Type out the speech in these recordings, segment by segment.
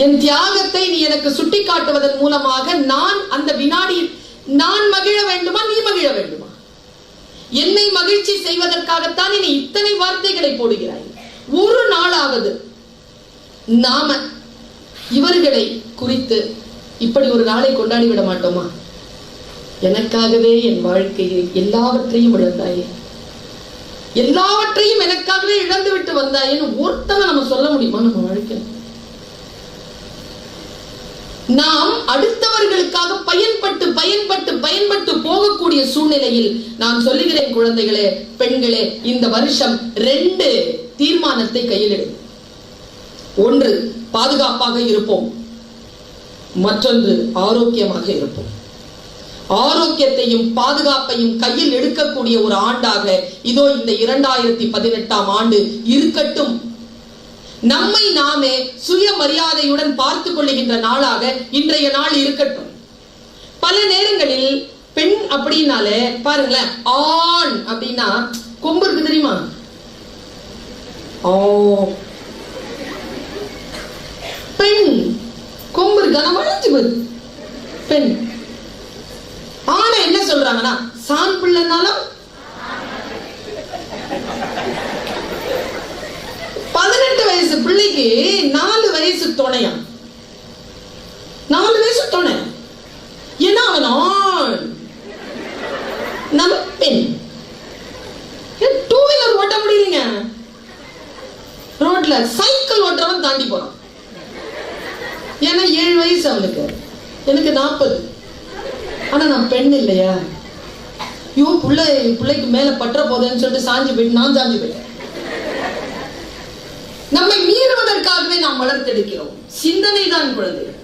என் தியாகத்தை நீ எனக்கு சுட்டி காட்டுவதன் மூலமாக நான் அந்த வினாடி நான் மகிழ வேண்டுமா, நீ மகிழ வேண்டுமா? என்னை மகிழ்ச்சி செய்வதற்காகத்தான் நீ இத்தனை வார்த்தைகளை போடுகிறாய். ஒரு நாளாவது நாம இவர்களை குறித்து இப்படி ஒரு நாளை கொண்டாடி விட மாட்டோமா? எனக்காகவே என் வாழ்க்கையில் எல்லாவற்றையும் இழந்தாயே, எல்லாவற்றையும் எனக்காகவே இழந்து விட்டு வந்தாயேன்னு ஒருத்தவன் நம்ம சொல்ல முடியுமா? நம்ம வாழ்க்கை நாம் அடுத்தவர்களுக்காக பயன்பட்டு பயன்பட்டு பயன்பட்டு போகக்கூடிய சூழ்நிலையில் நான் சொல்லுகிறேன் குழந்தைகளே, பெண்களே, இந்த வருஷம் 2 தீர்மானத்தை கையில் எடு. ஒன்று, பாதுகாப்பாக இருப்போம். மற்றொன்று, ஆரோக்கியமாக இருப்போம். ஆரோக்கியத்தையும் பாதுகாப்பையும் கையில் எடுக்கக்கூடிய ஒரு ஆண்டாக இதோ இந்த 2018ஆம் ஆண்டு இருக்கட்டும். நம்மை நாமே சுயமரியாதையுடன் பார்த்துக் கொள்ளுகின்ற நாளாக இன்றைய நாள் இருக்கட்டும். பல நேரங்களில் பெண் அப்படின்னாலே பாருங்களேன், ஆண் அப்படின்னா கொம்பு இருக்கு தெரியுமா? பெண் கொம்பு இருக்கு, பெண். ஆனா என்ன சொல்றாங்கன்னா, சான் பிள்ளைனாலும் 18 வயசு பிள்ளைக்கு 4 வயசு துணையா, 4 வயசு துணை. ஏன்னா அவன் ஆண், நம்ம பெண். 2 வீலர் ஓட்ட முடியலங்க, ரோட்ல சைக்கிள் ஓட்டுறவன் தாண்டி போறான். ஏன்னா 7 வயசு அவனுக்கு, எனக்கு 40. ஆனா நான் பெண் இல்லையா? ஐயோ பிள்ளைக்கு மேல பற்ற போதுன்னு சொல்லிட்டு சாஞ்சு போயிட்டு நான் சாஞ்சு போயிட்டேன். நம்மை மீறுவதற்காகவே நாம் வளர்த்தெடுக்கிறோம். சிந்தனை தான் குழந்தைகள்.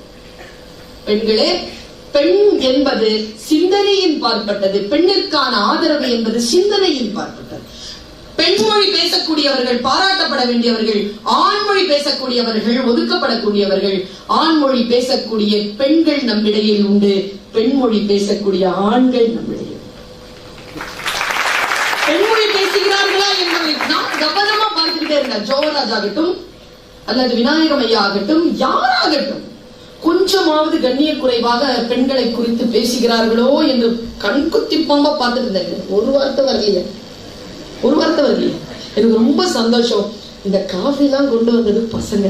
பெண்களே, பெண் என்பது சிந்தனையின் பார்ப்பட்டது. பெண்ணிற்கான ஆதரவு என்பது சிந்தனையின் பார்ப்பட்டது. பெண்மொழி பேசக்கூடியவர்கள் பாராட்டப்பட வேண்டியவர்கள், ஆண்மொழி பேசக்கூடியவர்கள் ஒதுக்கப்படக்கூடியவர்கள். ஆண்மொழி பேசக்கூடிய பெண்கள் நம்மிடையில் உண்டு, பெண்மொழி பேசக்கூடிய ஆண்கள் நம்மிடையில். பெண்மொழி பேசுகிறார்களா என்பதை நாம் கவனமா பார்த்துக்கிட்டே இருக்க. ஜோராஜ் ஆகட்டும் அல்லது விநாயகம் ஐயா ஆகட்டும், யாராகட்டும், கொஞ்சமாவது கண்ணிய குறைவாக பெண்களை குறித்து பேசுகிறார்களோ என்று கண்குத்தி பாம்பா பார்த்துட்டு இருந்தாங்க. ஒரு வார்த்தை வரலையே. எனக்கு ரொம்ப சந்தோஷம். இந்த காஃபி எல்லாம் கொண்டு வந்தது பசங்க.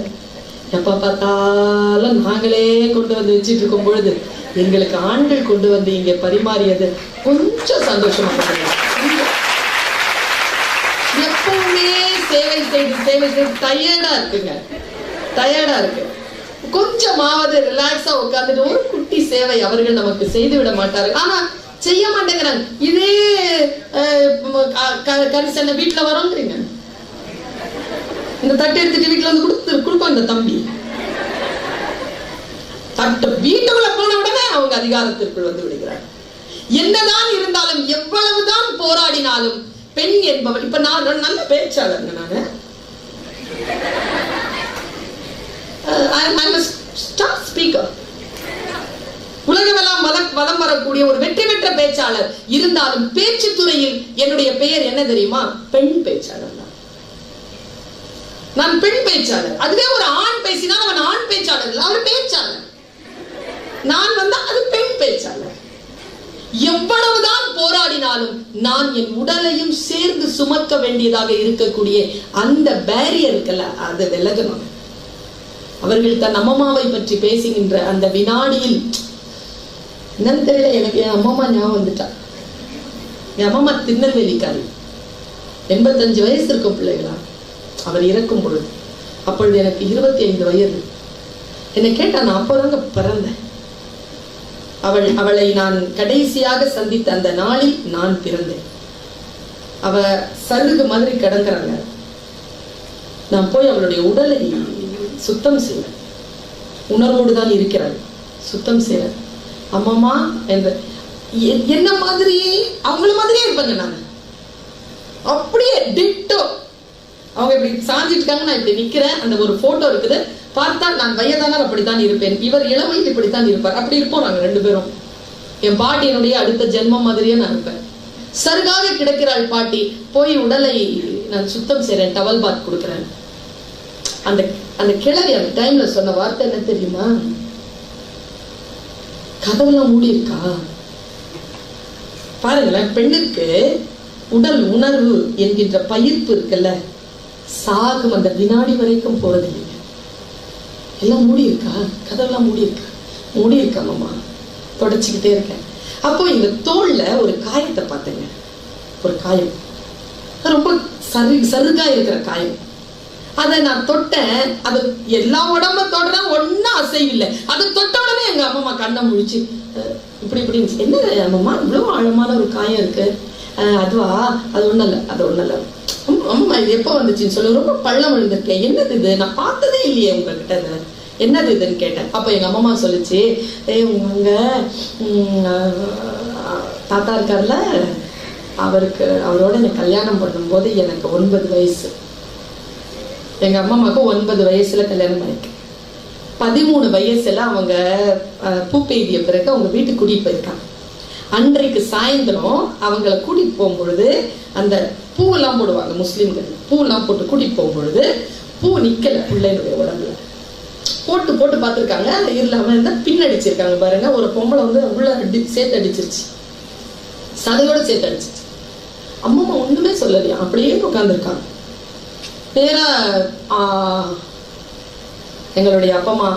எப்ப பார்த்தாலும் நாங்களே கொண்டு வந்து வச்சுட்டு இருக்கும் பொழுது எங்களுக்கு ஆண்கள் கொண்டு வந்து இங்க பரிமாறியது கொஞ்சம் சந்தோஷமா இருந்தது. எப்பவுமே சேவை செய்து டயர்டா இருக்கு. கொஞ்சமாவது ரிலாக்ஸா உட்காந்துட்டு ஒரு குட்டி சேவை அவர்கள் நமக்கு செய்து விட மாட்டார்கள். ஆனா செய்ய மாட்டேங்கிறாங்க. இதே கரிசனை வீட்டுல வரோன்றீங்க, இந்த தட்டு எடுத்துட்டு வீட்டுல வந்து கொடுப்பான் இந்த தம்பி. தட்டு வீட்டுக்குள்ள போன உடனே அவங்க அதிகாரத்திற்குள் வந்து விடுகிறார். என்னதான் இருந்தாலும் எவ்வளவுதான் போராடினாலும் பெண் என்பவள், இப்ப நான் நல்ல பேச்சாளருங்க, நாங்க உலகமெல்லாம் வலம் வரக்கூடிய ஒரு வெற்றி பெற்ற பேச்சாளர் இருந்தாலும் பேச்சு துறையில் என்னுடைய பெயர் என்ன தெரியுமா? பெண் பேச்சாளர் தான். நான் பெண் பேச்சாளர். அதுவே ஒரு ஆண் பேசினால் அவன் ஆண் பேச்சாளர் இல்லை, அவர் பேச்சாளர். நான் வந்தா அது பெண் பேச்சாளர். எவ்வளவுதான் போராடினாலும் நான் என் உடலையும் சேர்ந்து சுமக்க வேண்டியதாக இருக்கக்கூடிய அந்த பேரியர் இருக்குல்ல, அது விலகணும். அவர்கள் தன் அம்மாவை பற்றி பேசுகின்ற அந்த வினாடியில் என்னன்னு தெரியல, எனக்கு என் அம்மா ஞாபகம் வந்துட்டா. என் அம்மா திருநெல்வேலிக்காரி, 85 வயசு இருக்கும் பிள்ளைகளா. அவர் இறக்கும் பொழுது அப்பொழுது எனக்கு 25 வயது. என்னை கேட்டா, நான் அப்பதாங்க பிறந்தேன். அவளை நான் கடைசியாக சந்தித்த அந்த நாளில் நான் பிறந்தேன். அவ சருகு மாதிரி கிடங்குறாங்க. நான் போய் அவளுடைய உடலை சுத்தம் செய்ய, உணர்வோடு தான் இருக்கிறாள், சுத்தம் செய்ய. அம்மாமா என்ற என்ன மாதிரியே அவங்கள மாதிரியே இருப்பாங்க. நான் அப்படியே டிட்டோ. அவங்க இப்படி சாஞ்சிருக்காங்க, நான் இப்படி நிக்கிறேன். அந்த ஒரு போட்டோ இருக்குது, பார்த்தா நான் வயதானால் அப்படித்தான் இருப்பேன், இவர் இளமையில் இப்படித்தான் இருப்பார். அப்படி இருப்போம் நாங்க 2 பேரும். என் பாட்டியினுடைய அடுத்த ஜென்மம் மாதிரியே நான் இருப்பேன். சருகாக கிடக்கிறாள் பாட்டி. போய் உடலை நான் சுத்தம் செய்றேன், டவல் பாத் கொடுக்குறேன். அந்த அந்த கிழவி அந்த டைம்ல சொன்ன வார்த்தை என்ன தெரியுமா? கதவுலாம் மூடி இருக்கா பாருங்களேன். பெண்ணுக்கு உடல் உணர்வு என்கின்ற பயிர்ப்பு இருக்குல்ல, சாகும் அந்த வினாடி வரைக்கும் போறது இல்லை. எல்லாம் மூடி இருக்கா, கதவுலாம் மூடி இருக்கா? மூடி இருக்காமம்மா, தொடச்சிக்கிட்டே இருக்கேன். அப்போ இந்த தோல்ல ஒரு காயத்தை பார்த்தேங்க. ஒரு காயம், ரொம்ப சருகா இருக்கிற காயம். அதை நான் தொட்டேன். அது எல்லா உடம்ப தொடர ஒன்னும் அசைவில்லை. அது தொட்ட உடனே எங்க அம்மா கண்ணை முழிச்சு இப்படி இப்படி என்ன அம்மா இவ்வளவு ஆழமான ஒரு காயம் இருக்கு? அதுவா? அது ஒண்ணும் இல்லை, அது ஒண்ணும் இல்லை. அம்மா இது எப்போ வந்துச்சுன்னு சொல்லி ரொம்ப பள்ளம் விழுந்திருக்கேன். என்னது இது? நான் பார்த்ததே இல்லையே உங்ககிட்ட. என்னது இதுன்னு கேட்டேன். அப்ப எங்க அம்மா சொல்லிச்சு, உங்க தாத்தா இருக்கார்ல, அவரோட எனக்கு கல்யாணம் பண்ணும்போது எனக்கு 9 வயசு. எங்க அம்மாவுக்கு 9 வயசுல கல்யாணம் ஆயிருக்கு. 13 வயசுல அவங்க பூ பெய்திய பிறகு அவங்க வீட்டுக்கு கூட்டிட்டு போயிருக்காங்க. அன்றைக்கு சாயந்தரம் அவங்களை கூட்டிட்டு போகும்பொழுது அந்த பூவெல்லாம் போடுவாங்க முஸ்லீம்கள். பூவெல்லாம் போட்டு கூட்டிட்டு போகும்பொழுது பூ நிக்கல பிள்ளைகளுடைய உடம்புல. போட்டு போட்டு பார்த்துருக்காங்க, இல்லாம இருந்தா பின் அடிச்சிருக்காங்க பாருங்க. ஒரு பொம்பளை உள்ள சேர்த்து அடிச்சிருச்சு, சதையோட சேர்த்து அடிச்சிருச்சு. அம்மா ஒண்ணுமே சொல்லலையா, அப்படியே உட்காந்துருக்காங்க. நேரா எங்களுடைய அப்பா அம்மா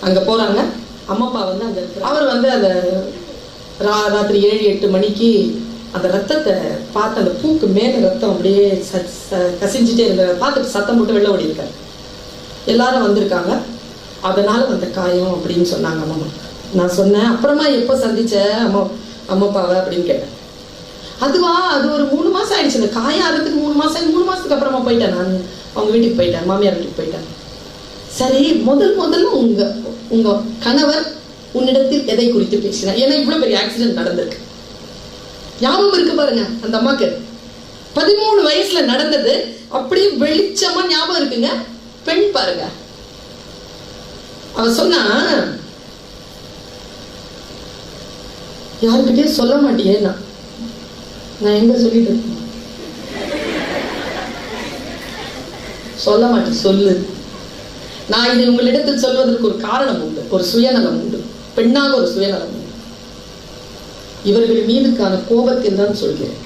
அங்க போறாங்க. அம்மா அப்பா அங்க அவர் அந்த ராத்திரி 7-8 மணிக்கு அந்த ரத்தத்தை பார்த்து, அந்த பூக்கு மேல ரத்தம் அப்படியே கசிஞ்சிட்டே இருந்த பார்த்துட்டு சத்தம் போட்டு வெளில ஓடி இருக்காரு. எல்லாரும் வந்திருக்காங்க, அதனால வந்த காயம் அப்படின்னு சொன்னாங்க அம்மா. நான் சொன்னேன், அப்புறமா எப்போ சந்திச்ச அம்மா அப்பாவை அப்படின்னு கேட்டேன். அதுவா, அது ஒரு 3 மாசம் ஆயிடுச்சு. இந்த காயம் ஆறதுக்கு 3 மாசத்துக்கு அப்புறமா போயிட்டேன். நான் அவங்க வீட்டுக்கு போயிட்டேன், மாமியார் வீட்டுக்கு போயிட்டேன். சரி, முதல்ல உங்க கணவர் உன்னிடத்தில் எதை குறித்து பேசினார்? ஏன்னா இவ்வளவு பெரிய ஆக்சிடென்ட் நடந்திருக்கு, ஞாபகம் இருக்கு பாருங்க. அந்த அம்மாக்கு 13 வயசுல நடந்தது அப்படியே வெளிச்சமா ஞாபகம் இருக்குங்க. பெண் பாருங்க, அவ சொன்னா, யாருக்கிட்டே சொல்ல மாட்டியே. நான் எங்க சொல்லிட்டு இருக்கேன்? சொல்ல மாட்டேன், சொல்லு. நான் இது உங்களிடத்தில் சொல்வதற்கு ஒரு காரணம் உண்டு, ஒரு சுயநலம் உண்டு. பெண்ணாக ஒரு சுயநலம் உண்டு. இவர்கள் மீதுக்கான கோபத்தில் தான் சொல்கிறேன்.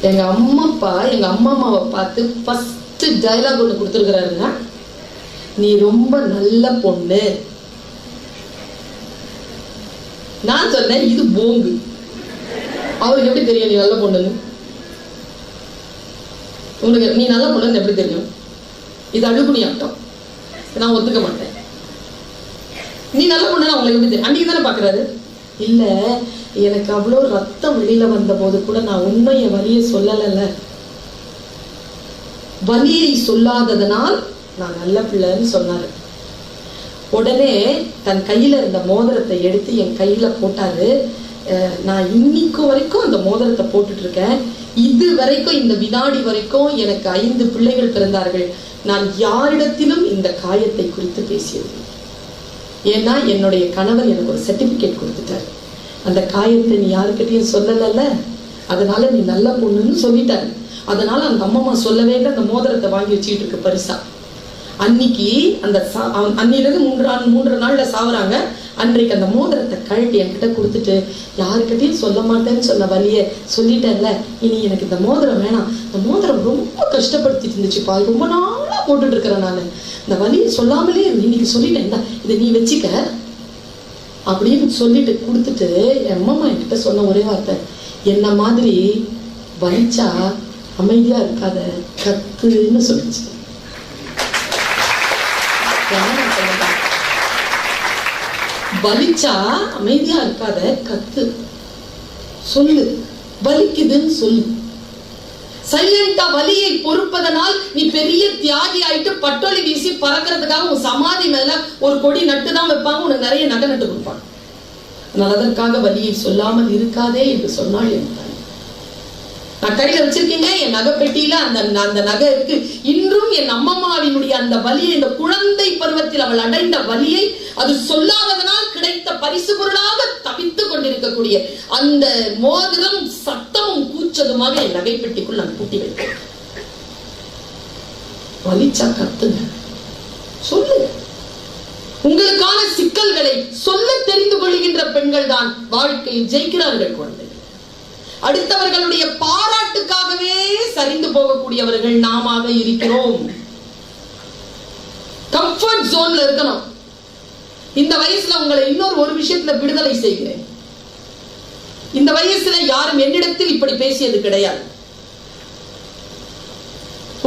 எங்க அம்மாவை பார்த்து ஃபர்ஸ்ட் டயலாக் ஒண்ணு கொடுத்துருக்கிறாருங்க. நீ ரொம்ப நல்ல பொண்ணு. நான் சொன்னேன், இது போங்கு. அவருக்கு எப்படி தெரியும் நீ நல்ல பொண்ணுன்னு? உங்களுக்கு நீ நல்ல பொண்ணுன்னு எப்படி தெரியும்? இது அழுகுனி ஆட்டம், நான் ஒத்துக்க மாட்டேன். நீ நல்ல பொண்ணுன்னு அவங்களுக்கு எப்படி தெரியும்? அன்னைக்கு தானே பாக்குறாரு. இல்ல, எனக்கு அவ்வளோ ரத்தம் வெளியில வந்த போது கூட நான் உண்மையை வலியை சொல்லல. வலியை சொல்லாததனால் நான் நல்ல பிள்ளைன்னு சொன்னாரு. உடனே தன் கையில இருந்த மோதிரத்தை எடுத்து என் கையில போட்டாரு. நான் இன்னைக்கு வரைக்கும் அந்த மோதிரத்தை போட்டுட்டு இருக்கேன். இது வரைக்கும், இந்த வினாடி வரைக்கும் எனக்கு 5 பிள்ளைகள் பிறந்தார்கள். நான் யாரிடத்திலும் இந்த காயத்தை குறித்து பேசியது. ஏன்னா என்னுடைய கணவர் எனக்கு ஒரு சர்டிபிகேட் கொடுத்துட்டாரு. அந்த காயத்தை நீ யாருக்கிட்டையும் சொல்லல, அதனால நீ நல்ல பொண்ணுன்னு சொல்லிட்டாரு. அதனால அந்த அம்மா சொல்லவே இல்லை. அந்த மோதிரத்தை வாங்கி வச்சுக்கிட்டு இருக்கு பரிசா. அன்னைக்கு அன்னிலிருந்து 3 நாள்ல சாவுறாங்க. அன்றைக்கு அந்த மோதிரத்தை கழட்டி என்கிட்ட கொடுத்துட்டு, யாருக்கிட்டையும் சொல்ல மாட்டேன்னு சொன்ன வலிய சொல்லிட்டேன்ல, இனி எனக்கு இந்த மோதிரம் வேணாம். இந்த மோதிரம் ரொம்ப கஷ்டப்படுத்திட்டு இருந்துச்சுப்பா, ரொம்ப நாளா போட்டுட்டு இருக்கிறேன் நான். இந்த வலியை சொல்லாமலே இன்னைக்கு சொல்லிட்டேன், இதை நீ வச்சுக்க அப்படின்னு சொல்லிட்டு கொடுத்துட்டு, என் அம்மா என்கிட்ட சொன்ன ஒரே வார்த்தை, என்ன மாதிரி வலிச்சா அமைதியா இருக்காத, கத்துன்னு சொல்லிச்சு. வலிச்சா அமைதியா இருக்காத, கத்து, சொல்லு, வலிக்குதுன்னு சொல்லு. சைலண்டா வலியை பொறுப்பதனால் நீ பெரிய தியாகி ஆயிட்டு பட்டொலி வீசி பறக்கிறதுக்காக உன் சமாதி மேல ஒரு கொடி நட்டுதான் வைப்பாங்க, உனக்கு நிறைய நகை நட்டு கொடுப்பாங்க. ஆனால் அதற்காக வலியை சொல்லாமல் இருக்காதே என்று சொன்னால் என் தாய். நான் கையில வச்சிருக்கீங்க என் நகை பெட்டியில அந்த நகை இருக்கு. இன்றும் என் அம்மம்மாவினுடைய அந்த வலியை, இந்த குழந்தை பருவத்தில் அவள் அடைந்த வலியை, அது சொல்லாததனால் கிடைத்த பரிசு பொருளாக தவித்துக் கொண்டிருக்கக்கூடிய அந்த மோதிரம் சத்தமும் கூச்சதுமாக என் நகை பெட்டிக்குள் நான் பூட்டி வைத்தேன். வலிச்சா கத்துங்க, சொல்லுங்க. உங்களுக்கான சிக்கல்களை சொல்ல தெரிந்து கொள்கின்ற பெண்கள் தான் வாழ்க்கையில் ஜெயிக்கிறார்கள். குழந்தைகள் அடுத்தவர்களுடைய பாராட்டுக்காகவே சரிந்து போகக்கூடியவர்கள் நாம இருக்கிறோம். கம்ஃபர்ட் ஜோன்ல இருக்கணும். இந்த வயசுல உங்களை இன்னொரு ஒரு விஷயத்துல விடுதலை செய்கிறேன். இந்த வயசுல யாரும் என்னிடத்தில் இப்படி பேசியது கிடையாது.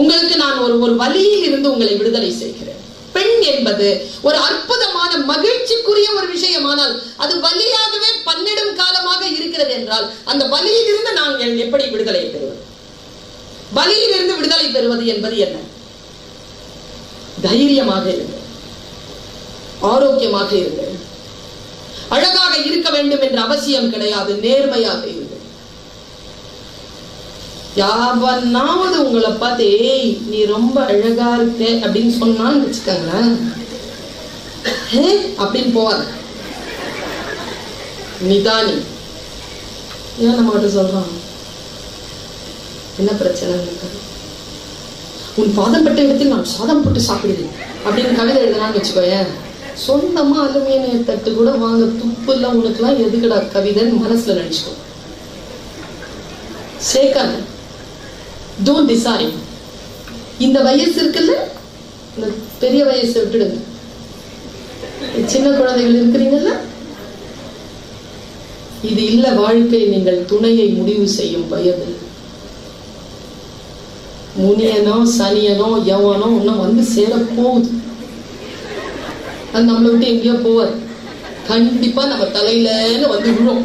உங்களுக்கு நான் ஒரு வலியில் இருந்து உங்களை விடுதலை செய்கிறேன். பெண் என்பது ஒரு அற்புதமான மகிழ்ச்சிக்குரிய ஒரு விஷயமானால் அது வலியாகவே பன்னெடும் காலமாக இருக்கிறது என்றால் அந்த வலியில் இருந்து நாங்கள் எப்படி விடுதலை பெறுவது? வலியில் இருந்து விடுதலை பெறுவது என்பது என்ன? தைரியமாக இருங்கள், ஆரோக்கியமாக இருங்கள். அழகாக இருக்க வேண்டும் என்ற அவசியம் கிடையாது, நேர்மையாக இருங்கள். யாவனாவது உங்களை பார்த்து ஏய் நீ ரொம்ப அழகா இருக்க அப்படின்னு சொன்னான்னு வச்சுக்கோங்களேன், அப்படின்னு போவாங்க. நிதானி ஏன் நம்ம கிட்ட சொல்றான், என்ன பிரச்சனை? உன் பாதம் பட்ட இடத்தில் நான் சாதம் போட்டு சாப்பிடுவேன் அப்படின்னு கவிதை எழுதுனான்னு வச்சுக்கோயேன், சொந்தமா அலுமினிய தட்டு கூட வாங்க துப்பு இல்ல உனக்குலாம் எதுக்குடா கவிதைன்னு மனசுல நினைச்சுக்கோ. சேர்க்காத, டோன்ட் டிசைட். இந்த வயசு இருக்குல்ல, இந்த பெரிய வயசை விட்டுடுங்க. சின்ன குழந்தைகள் இருக்கிறீங்கல்ல, இது இல்ல வாழ்க்கை. நீங்கள் துணையை முடிவு செய்யும் வயது. முனியனோ சனியனோ எவனோ இன்னும் வந்து சேர போகுது. அது நம்மளை விட்டு எங்கேயோ போவார், கண்டிப்பா நம்ம தலையிலன்னு வந்து விழும்.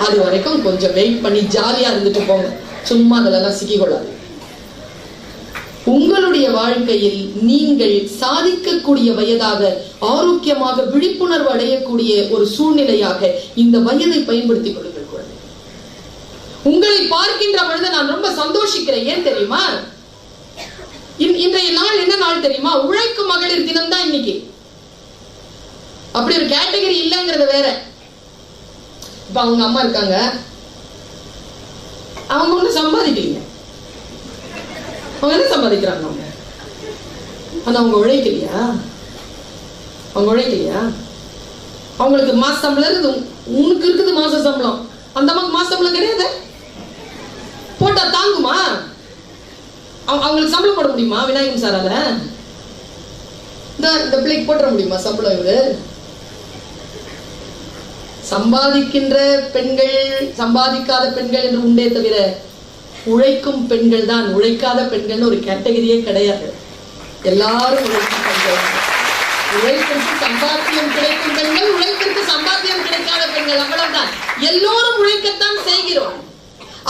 அது வரைக்கும் கொஞ்சம் வெயிட் பண்ணி ஜாலியா இருந்துட்டு போங்க, சும்மா அதெல்லாம் சிக்கிக்கொள்ளாது. உங்களுடைய வாழ்க்கையில் நீங்கள் சாதிக்கக்கூடிய வயதாக, ஆரோக்கியமாக விழிப்புணர்வு அடையக்கூடிய ஒரு சூழ்நிலையாக இந்த வயதை பயன்படுத்திக் கொள்ளுங்கள். உங்களை பார்க்கின்ற பொழுது நான் ரொம்ப சந்தோஷிக்கிறேன். ஏன் தெரியுமா? இன்றைய நாள் என்ன நாள் தெரியுமா? உழைக்கும் மகளிர் தினம் தான் இன்னைக்கு. அப்படி ஒரு கேட்டகரி இல்லைங்கிறது வேற. இப்ப அவங்க அம்மா இருக்காங்க, அவங்க ஒண்ணு சம்பாதிக்கலீங்க. அவங்க என்ன சம்பாதிக்கிறாங்க? அவங்க ஆனா அவங்க உழைக்கலையா? அவங்க உழைக்கலையா? அவங்களுக்கு மாச சம்பளம் இருக்குது, உனக்கு இருக்குது மாச சம்பளம், அந்த அம்மாக்கு மாச சம்பளம் கிடையாது. போட்டா தாங்குமா? அவங்களுக்கு சம்பளம் போட முடியுமா? விநாயகன் சாரால இந்த பிள்ளைக்கு போட்டுற முடியுமா சம்பளம்? இவரு சம்பாதிக்கின்ற பெண்கள், சம்பாதிக்காத பெண்கள் என்று உண்டே தவிர உழைக்கும் பெண்கள் தான். உழைக்காத பெண்கள் ஒரு கேட்டகரியே கிடையாது. எல்லாரும் உழைக்கும் பெண்கள். உழைப்பிற்கு சம்பாத்தியம் கிடைக்கும் பெண்கள், உழைப்பிற்கு சம்பாத்தியம் கிடைக்காத பெண்கள், அவ்வளவுதான். எல்லோரும் உழைக்கத்தான் செய்கிறோம்.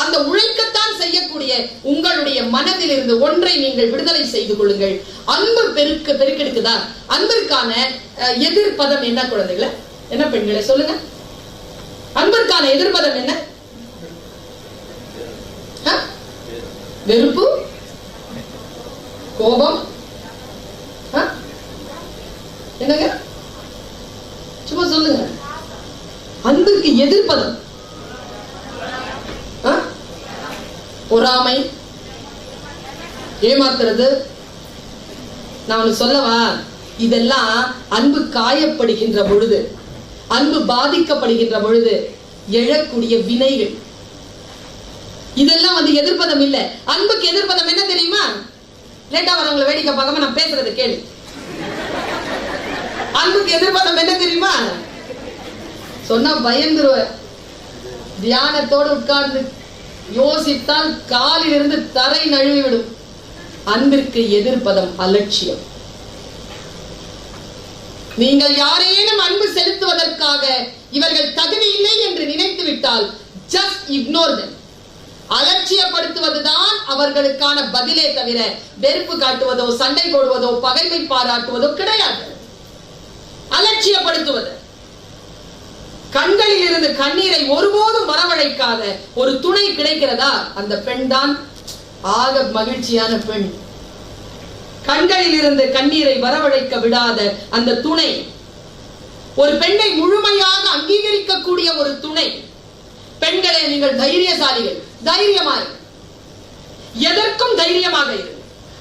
அந்த உழைக்கத்தான் செய்யக்கூடிய உங்களுடைய மனதில் இருந்து ஒன்றை நீங்கள் விடுதலை செய்து கொள்ளுங்கள். அன்பு பெருக்கெடுக்குதா? அன்பிற்கான எதிர்பதம் என்ன குழந்தைகளை? என்ன பெண்களை சொல்லுங்க, அன்பிற்கான எதிர்பதம் என்ன? வெறுப்பு, கோபம், என்னங்க சும்மா சொல்லுங்க. அன்பிற்கு எதிர்ப்பதம் பொறாமை, ஏமாத்துறது. நான் ஒண்ணு சொல்லவா? இதெல்லாம் அன்பு காயப்படுகின்ற பொழுது, அன்பு பாதிக்கப்படுகின்ற பொழுது எழக்கூடிய வினைகள். இதெல்லாம் எதிர்ப்பதம் இல்ல. அன்புக்கு எதிர்ப்பதம் என்ன தெரியுமா? லேட்டா வரவங்களை வேடிக்கை பார்க்காம நான் பேசுறது கேளு. அன்புக்கு எதிர்ப்பதம் என்ன தெரியுமா? சொன்னா பயந்துருவ. தியானத்தோடு உட்கார்ந்து யோசித்தால் காலிலிருந்து தரை நழுவி விடும். அன்பிற்கு எதிர்ப்பதம் அலட்சியம். நீங்கள் யாரேனும் அன்பு செலுத்துவதற்காக இவர்கள் தகுதி இல்லை என்று நினைத்து விட்டால் ஜஸ்ட் இக்னோர் them. அலட்சியப்படுத்துவதுதான் அவர்களுக்கான பதிலே தவிர வெறுப்பு காட்டுவதோ, சண்டை போடுவதோ, பகைமை பாராட்டுவதோ கிடையாது. அலட்சியப்படுத்துவது. கண்களில் இருந்து கண்ணீரை ஒருபோதும் வரவழைக்காத ஒரு துணை கிடைக்கிறதா? அந்த பெண் தான் ஆக மகிழ்ச்சியான பெண். கண்களில் இருந்து கண்ணீரை வரவழைக்க விடாத அந்த துணை, ஒரு பெண்ணை முழுமையாக அங்கீகரிக்கக்கூடிய ஒரு துணை. பெண்களே, நீங்கள் தைரியசாலிகள். தைரியமாக, எதற்கும் தைரியமாக இரு.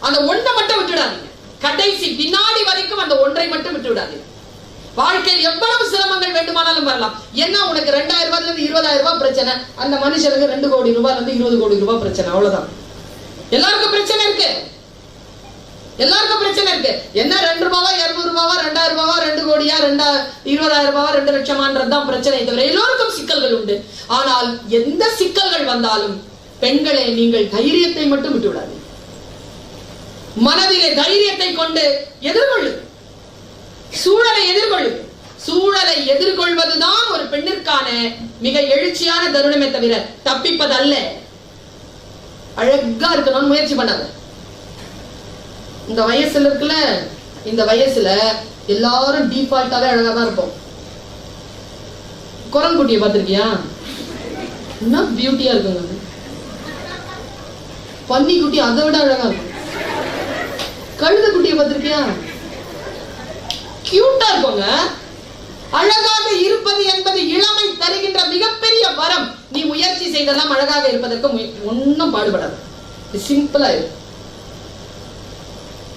அந்த ஒன்றை மட்டும் விட்டுடாதீங்க. கடைசி வினாடி வரைக்கும் அந்த ஒன்றை மட்டும் விட்டு விடாதீங்க. வாழ்க்கையில் எவ்வளவு சிரமங்கள் வேண்டுமானாலும் வரலாம். என்ன உனக்கு 2000 ரூபாயில இருந்து 20,000 ரூபாய் பிரச்சனை, அந்த மனுஷனுக்கு 2 கோடி ரூபாயில இருந்து 20 கோடி ரூபாய் பிரச்சனை. அவ்வளவுதான். எல்லாருக்கும் பிரச்சனை இருக்கு. எல்லாருக்கும் பிரச்சனை இருக்கு. என்ன 2 ரூபாவா 200 ரூபாவா 2000 ரூபாவா 2 கோடியா 20,000 ரூபாவா 2 லட்சமான்றதுதான் பிரச்சனை தவிர எல்லோருக்கும் சிக்கல்கள் உண்டு. ஆனால் எந்த சிக்கல்கள் வந்தாலும் பெண்களே நீங்கள் தைரியத்தை மட்டும் விட்டு விடாதீங்க. மனதிலே தைரியத்தை கொண்டு எதிர்கொள்ளு. சூழலை எதிர்கொள்ளு. சூழலை எதிர்கொள்வதுதான் ஒரு பெண்ணிற்கான மிக எழுச்சியான தருணமே தவிர தப்பிப்பது அல்ல. அழகா இருக்கணும்னு முயற்சி பண்ணாத. இந்த வயசுல இருக்குல்ல, இந்த வயசுல எல்லாரும் டிஃபால்ட்டாவே அழகா தான் இருப்போம். குரங்குட்டியை பார்த்திருக்கியா? என்ன பியூட்டியா இருக்குங்க. பன்னி குட்டி அதை விட அழகா இருக்கும். கழுத குட்டியை பார்த்திருக்கியா? கியூட்டா இருக்குங்க. அழகாக இருப்பது என்பது இளமை தருகின்ற மிகப்பெரிய வரம். நீ முயற்சி செய்தெல்லாம் அழகாக இருப்பதற்கு ஒன்னும் பாடுபடாது. சிம்பிளா இருக்கு.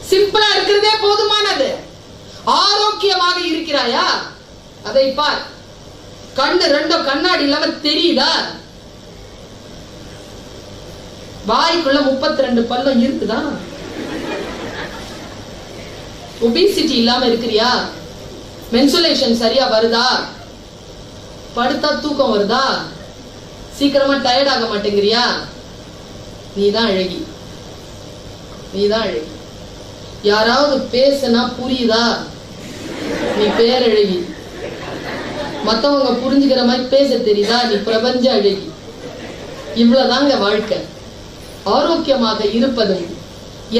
சிம்பிளா இருக்கிறதே போதுமானது. ஆரோக்கியமாக இருக்கிறாயா? அதை பார். கண்ணு 2 கண்ணாடி இல்லாம தெரியுதா? வாய்க்குள்ள 32 பல்லம் இருக்குதா? ஒபிசிட்டி இல்லாம இருக்கிறியா? மென்சுலேஷன் சரியா வருதா? படுத்தா தூக்கம் வருதா? சீக்கிரமா டயர்ட் ஆக மாட்டேங்கிறியா? நீதான் அழகி. நீதான் அழகி. யாராவது பேசுனா புரியுதா? நீ பேரழகி. மத்தவங்க புரிஞ்சுக்கிற மாதிரி பேச தெரியுதா? நீ பிரபஞ்ச அழகி. இவ்வளவுதாங்க வாழ்க்கை. ஆரோக்கியமாக இருப்பதும்,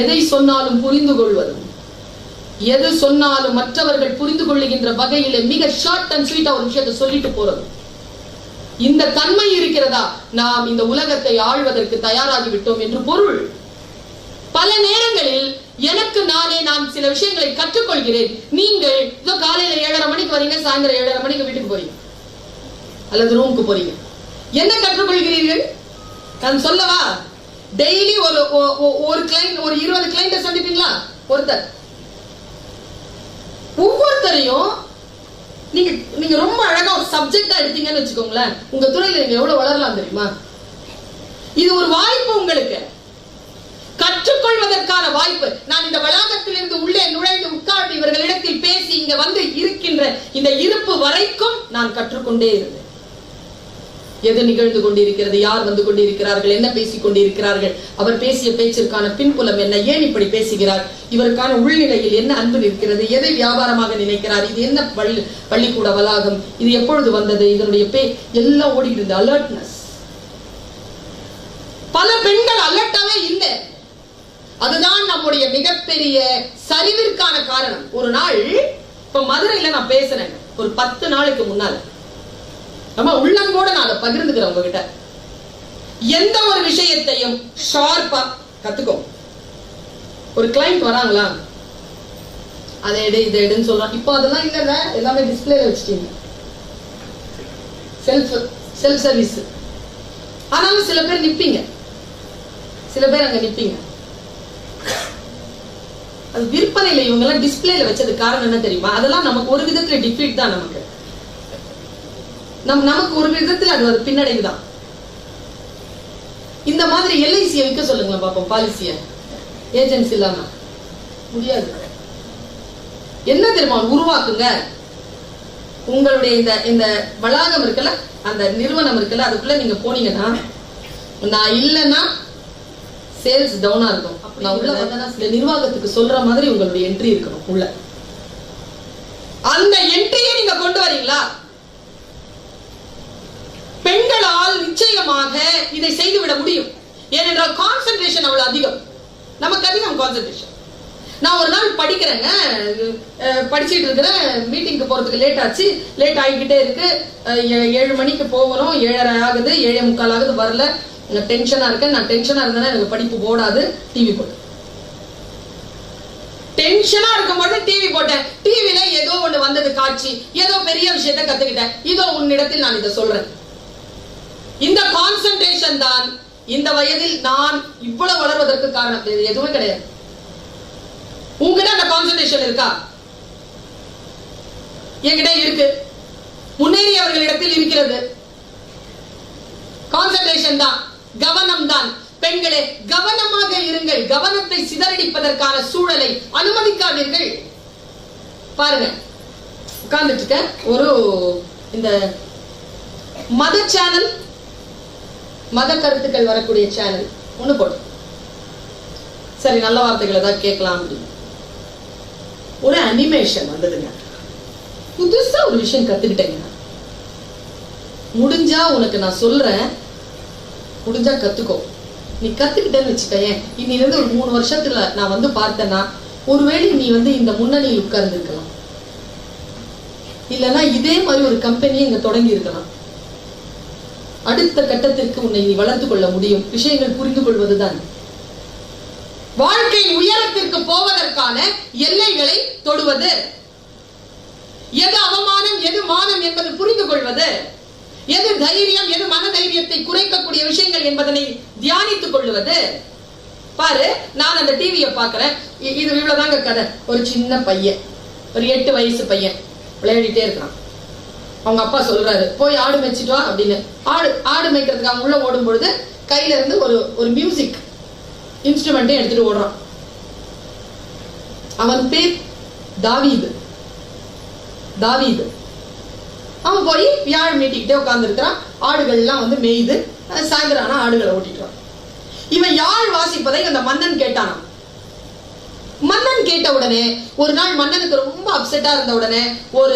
எதை சொன்னாலும் புரிந்து கொள்வதும், எது சொன்னாலும் மற்றவர்கள் புரிந்து கொள்ளுகின்ற வகையில மிக ஷார்ட் அண்ட் ஸ்வீட்டா ஒரு விஷயத்தை சொல்லிட்டு போறது. இந்த தன்மை இருக்கிறதா, நாம் இந்த உலகத்தை ஆழ்வதற்கு தயாராகி விட்டோம் என்று பொருள். பல நேரங்களில் எனக்கு நானே நான் சில விஷயங்களை கற்றுக்கொள்கிறேன். நீங்கள் இதோ காலையில 7:30 மணிக்கு வரீங்க, சாயந்தரம் 7:30 மணிக்கு வீட்டுக்கு போறீங்க அல்லது ரூமுக்கு போறீங்க. என்ன கற்றுக்கொள்கிறீர்கள்? நான் சொல்லவா? டெய்லி ஒரு கிளைண்ட், ஒரு 20 கிளைண்ட சந்திப்பீங்களா? ஒருத்தர். ஒவ்வொருத்தரையும் நீங்க ரொம்ப அழகா ஒரு சப்ஜெக்டா எடுத்தீங்கன்னு வச்சுக்கோங்களேன், உங்க துறையில நீங்க எவ்வளவு வளரலாம் தெரியுமா? இது ஒரு வாய்ப்பு உங்களுக்கு, கற்றுக்கொள்வதற்கான வாய்ப்பு. நான் இந்த வளாகத்திலிருந்து உள்ளே நுழைந்து உட்கார்ந்து இவர்களிடத்தில் பேசி இங்க வந்து இருக்கின்ற இந்த இருப்பு வரைக்கும் நான் கற்றுக்கொண்டே இருந்தேன். எது நிகழ்ந்து கொண்டிருக்கிறது, யார் வந்து கொண்டிருக்கிறார்கள், என்ன பேசிக் கொண்டிருக்கிறார்கள், அவர் பேசிய பேச்சிற்கான பின்புலம் என்ன, ஏன் இப்படி பேசுகிறார், இவருக்கான உள்நிலையில் என்ன அன்பு இருக்கிறது, எதை வியாபாரமாக நினைக்கிறார், இது என்ன பள்ளிக்கூட வளாகம், இது எப்பொழுது வந்தது, இதனுடைய எல்லாம் ஓடிட்டு இருந்த அலர்ட்னஸ். பல பெண்கள் அலர்ட்டாவே இல்லை. அதுதான் நம்முடைய மிகப்பெரிய சரிவிற்கான காரணம். ஒரு நாள் இப்ப மதுரையில நான் பேசுறேன், ஒரு 10 நாளுக்கு முன்னால. நம்ம உள்ளங்கூட நான் அதை பகிர்ந்துக்கிறேன் உங்ககிட்ட. எந்த ஒரு விஷயத்தையும் ஷார்ப்பா கத்துக்கோ. ஒரு கிளைண்ட் வராங்களா, அதை எடு இதை எடுன்னு சொல்றான். இப்போ அதெல்லாம் இல்ல, எல்லாமே டிஸ்பிளேல வச்சுட்டீங்க, செல்ஃப் சர்வீஸ். ஆனாலும் சில பேர் நிப்பீங்க, சில பேர் அங்க நிப்பீங்க. அது விற்பனையில இவங்க எல்லாம் டிஸ்பிளேல வச்சது காரணம் என்ன தெரியுமா? அதெல்லாம் நமக்கு ஒரு விதத்துல டிஃபீட் தான். நமக்கு ஒரு விதத்துல அது பின்னடைவுதான். இந்த மாதிரி எல்ஐசியை விற்க சொல்லுங்களேன் பாப்போம், பாலிசிய ஏஜென்சி இல்லாம முடியாது. என்ன தெரியுமா உருவாக்குங்க. உங்களுடைய இந்த வளாகம் இருக்குல்ல, அந்த நிறுவனம் இருக்குல்ல, அதுக்குள்ள நீங்க போனீங்கன்னா, நான் இல்லைன்னா சேல்ஸ் டவுனா இருக்கும். நான் உள்ள வந்தேன்னா சில நிர்வாகத்துக்கு சொல்ற மாதிரி உங்களுடைய என்ட்ரி இருக்கணும் உள்ள. அந்த என்ட்ரியை நீங்க கொண்டு வரீங்களா? பெண்களால் நிச்சயமாக இதை செய்துவிட முடியும். ஏனென்றால் கான்சென்ட்ரேஷன் அவ்வளவு அதிகம், நமக்கு அதிகம் கான்சென்ட்ரேஷன். நான் ஒரு நாள் படிக்கிறேங்க, படிச்சுட்டு இருக்கிறேன், மீட்டிங்க்கு போறதுக்கு லேட் ஆச்சு, லேட் ஆகிக்கிட்டே இருக்கு. 7 மணிக்கு போகணும், 7:30 ஆகுது, 7:45 ஆகுது, வரல. டென்ஷனா இருக்கேன். நான் டென்ஷனா இருந்தேன்னா எனக்கு படிப்பு போடாது. டிவி போட்டு டென்ஷனா இருக்கும்போது டிவி போட்டேன். டிவில ஏதோ ஒண்ணு வந்தது காட்சி, ஏதோ பெரிய விஷயத்தை கத்துக்கிட்டேன். இதோ உன்னிடத்தில் நான் இதை சொல்றேன். இந்த கான்சென்ட்ரேஷன் தான் இந்த வயதில் நான் இவ்வளவு வளர்வதற்கு காரணம். எதுவுமே கிடையாது. உங்ககிட்ட அந்த கான்சன்ட்ரேஷன் இருக்கா? என்கிட்ட இருக்கு. முன்னேறியவர்களிடத்தில் இருக்கிறது. கான்சன்ட்ரேஷன் தான், கவனம் தான். பெண்களே, கவனமாக இருங்கள். கவனத்தை சிதறடிப்பதற்கான சூழலை அனுமதிக்காதீர்கள். பாருங்க, உட்கார்ந்துட்டு இருக்க ஒரு இந்த மத சேனல், மத கருத்துக்கள் வரக்கூடிய சேனல் ஒண்ணு போட்டு, சரி நல்ல வார்த்தைகளை தான் கேட்கலாம் அப்படின்னு ஒரு அனிமேஷன் வந்ததுங்க. புதுசா ஒரு விஷயம் கத்துக்கிட்டேங்க. முடிஞ்சா உனக்கு நான் சொல்றேன், முடிஞ்சா கத்துக்கோ. நீ கத்துக்கிட்டேன்னு வச்சுக்கேன், இன்னிலிருந்து ஒரு 3 வருஷத்துல நான் வந்து பார்த்தேன்னா ஒருவேளை நீ வந்து இந்த முன்னணியில் உட்கார்ந்து இருக்கலாம், இல்லைன்னா இதே மாதிரி ஒரு கம்பெனியை இங்க தொடங்கி இருக்கலாம். அடுத்த கட்டத்திற்கு உன்னை நீ வளர்த்துக் கொள்ள முடியும். விஷயங்கள் புரிந்து கொள்வதுதான். வாழ்க்கையின் உயரத்திற்கு போவதற்கான எல்லைகளை தொடுவது, எது அவமானம் எது மானம் என்பது புரிந்து கொள்வது, எது தைரியம் எது மன தைரியத்தை குறைக்கக்கூடிய விஷயங்கள் என்பதனை தியானித்துக் கொள்வது. பாரு, நான் அந்த டிவியை பாக்குறேன், இது இவ்வளவுதாங்க கதை. ஒரு சின்ன பையன், ஒரு 8 வயசு பையன் விளையாடிட்டே இருக்கான். அவங்க அப்பா சொல்றாரு, போய் ஆடு மேய்ச்சிட்டு வா அப்படின்னு. ஆடு மேய்க்கிறதுக்கு அவன் உள்ள ஓடும் பொழுது கையில இருந்து ஒரு மியூசிக் இன்ஸ்ட்ருமெண்ட்டை எடுத்துட்டு ஓடுறான். அவன் பேர் தாவீது. அவன் போய் வியாழ் மீட்டிக்கிட்டே உட்கார்ந்து இருக்கிறான். ஆடுகள் எல்லாம் வந்து மேய்து, சாயந்தரம் ஆடுகளை ஓட்டிட்டு. இவன் யாழ் வாசிப்பதை அந்த மன்னன் கேட்டானாம். மன்னன் கேட்ட உடனே ஒரு நாள் மன்னனுக்கு ரொம்ப அப்செட்டா இருந்த உடனே ஒரு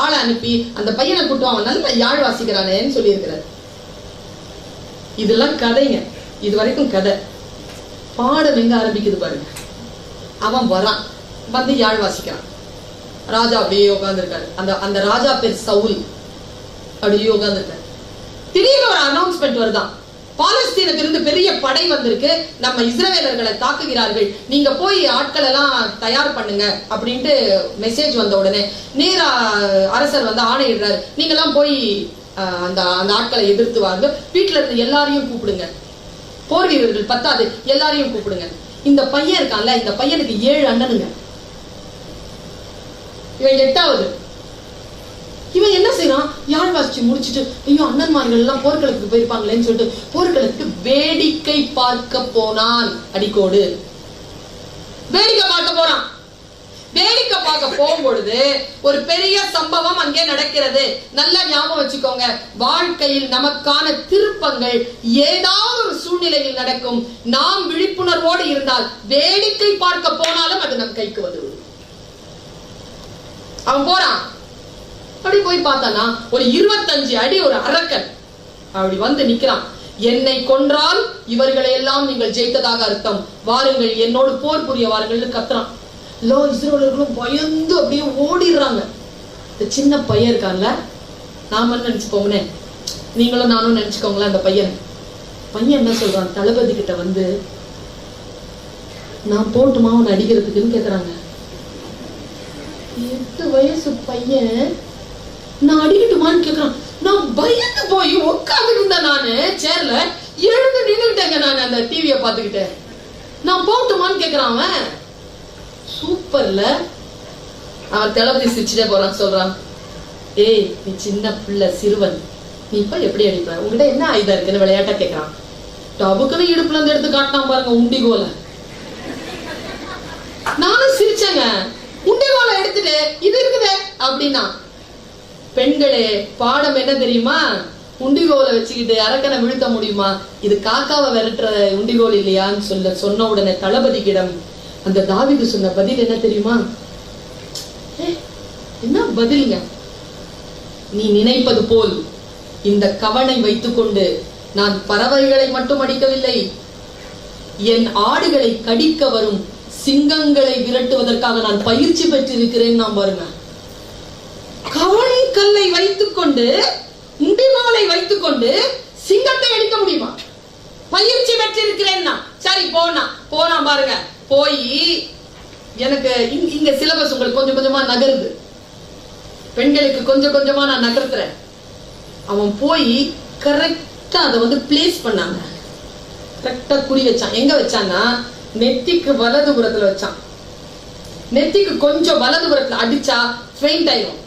ஆளை அனுப்பி அந்த பையனை கூட்டம், அவன் நல்ல யாழ் வாசிக்கிறானேன்னு சொல்லி இருக்கிறார். இதெல்லாம் கதைங்க, இது வரைக்கும் கதை. பாடம் எங்க ஆரம்பிக்குது பாருங்க. அவன் வரான், வந்து யாழ் வாசிக்கிறான். ராஜா அப்படியே உட்கார்ந்துருக்காரு. அந்த ராஜா பேர் சவுல். அப்படியே உட்கார்ந்துருக்காரு. திடீர்னு ஒரு அனௌன்ஸ்மெண்ட் வருதான், பாலஸ்தீனத்திலிருந்து பெரிய படை வந்திருக்கு, நம்ம இஸ்ரவேலர்களை தாக்குகிறார்கள், நீங்க போய் ஆட்கள் எல்லாம் தயார் பண்ணுங்க அப்படின்ட்டு மெசேஜ் வந்த உடனே நேரா அரசர் வந்து ஆணையிடுறாரு, நீங்க எல்லாம் போய் அந்த ஆட்களை எதிர்த்து வாங்க, வீட்டுல இருந்து எல்லாரையும் கூப்பிடுங்க, போர் வீரர்கள் பத்தாது, எல்லாரையும் கூப்பிடுங்க. இந்த பையன் இருக்கான்ல, இந்த பையனுக்கு 7 அண்ணனுங்க, இவன் 8வது. இவன் என்ன செய்யறான், யாழ் வாசிச்சு முடிச்சுட்டு, ஐயோ அண்ணன்மார்கள் எல்லாம் போர்க்களத்துக்கு போயிருப்பாங்களேன்னு சொல்லிட்டு போர்க்களத்துக்கு வேடிக்கை பார்க்க போனான். அடிக்கோடு வேடிக்கை பார்க்க போறான். வேடிக்கை பார்க்க போகும்பொழுது ஒரு பெரிய சம்பவம் அங்கே நடக்கிறது. நல்லா ஞாபகம் வச்சுக்கோங்க, வாழ்க்கையில் நமக்கான திருப்பங்கள் ஏதாவது ஒரு சூழ்நிலையில் நடக்கும். நாம் விழிப்புணர்வோடு இருந்தால் வேடிக்கை பார்க்க போனாலும் அது நம் கைக்கு வந்துவிடும். அவன் போறான். அப்படி போய் பார்த்தானா ஒரு 25 அடி ஒரு அரக்கன் அப்படி வந்து நிக்கிறான். என்னை கொன்றால் இவர்களை எல்லாம் நீங்கள் ஜெயித்ததாக அர்த்தம், வாருங்கள் என்னோடு போர் புரிய வாருங்கள் கத்துறான். லோ இஸ்ரவேலர்களும் பயந்து அப்படியே ஓடிடுறாங்க. இந்த சின்ன பையன் இருக்கான்ல, நாம நினைச்சுக்கோங்கனே, நீங்களும் நானும் நினைச்சுக்கோங்களேன். அந்த பையன் என்ன சொல்றான், தளபதி கிட்ட வந்து நான் போட்டுமா அவன் அடிக்கிறதுக்குன்னு கேக்குறாங்க. 8 வயசு பையன் நான் அடிக்கட்டுமான்னு கேக்குறான். நான் பயந்து போய் உட்காந்து இருந்தேன். நானு சேர்ல எழுந்து நின்னுட்டேங்க. நான் அந்த டிவியை பார்த்துக்கிட்டேன். நான் போட்டுமான்னு கேக்குறான். அவன் சூப்பர்ல. அவன் தளபதி சிரிச்சுட்டே போறான். சொல்றான், ஏய் நீ சின்ன பிள்ளை, சிறுவன், நீ இப்ப எப்படி அடிப்ப, உங்ககிட்ட என்ன ஆயுதம் இருக்குன்னு விளையாட்டா கேக்குறான். டபுக்குன்னு இடுப்புல இருந்து எடுத்து காட்டினான் பாருங்க உண்டிகோல. நானும் சிரிச்சேங்க. உண்டிகோல எடுத்துட்டு இது இருக்குதே அப்படின்னா. பெண்களே, பாடம் என்ன தெரியுமா, உண்டிகோலை வச்சுக்கிட்டு அரக்கனை வீழ்த்த முடியுமா, இது காக்காவை விரட்டுற உண்டிகோல் இல்லையான்னு சொன்ன உடனே தளபதிக்கிடம் அந்த தாவீது சொன்ன பதில் என்ன தெரியுமா, என்ன பதிலுங்க, நீ நினைப்பது போல் இந்த கவனை வைத்துக்கொண்டு நான் பறவைகளை மட்டும் அடிக்கவில்லை, என் ஆடுகளை கடிக்க வரும் சிங்கங்களை விரட்டுவதற்காக நான் பயிற்சி பெற்றிருக்கிறேன். நான் பாருங்க, கவன் கல்லை வைத்துக் கொண்டு முடிவாளை வைத்துக் கொண்டு சிங்கத்தை அடிக்க முடியுமா, பயிற்சி பெற்றிருக்கிறேன். சரி போனா பாருங்க. போய் எனக்கு இங்க சிலபஸ் உங்களுக்கு கொஞ்சம் கொஞ்சமா நகருது, பெண்களுக்கு கொஞ்சம் கொஞ்சமா நான் நகர்த்துறேன். அவன் போய் கரெக்டா அதை வந்து பிளேஸ் பண்ணாங்க. கரெக்டா குறி வச்சான். எங்க வச்சான்னா நெத்திக்கு வலது புறத்துல வச்சான். நெத்திக்கு கொஞ்சம் வலதுபுறத்துல அடிச்சா ஃபெயிண்ட் ஆயிடும்.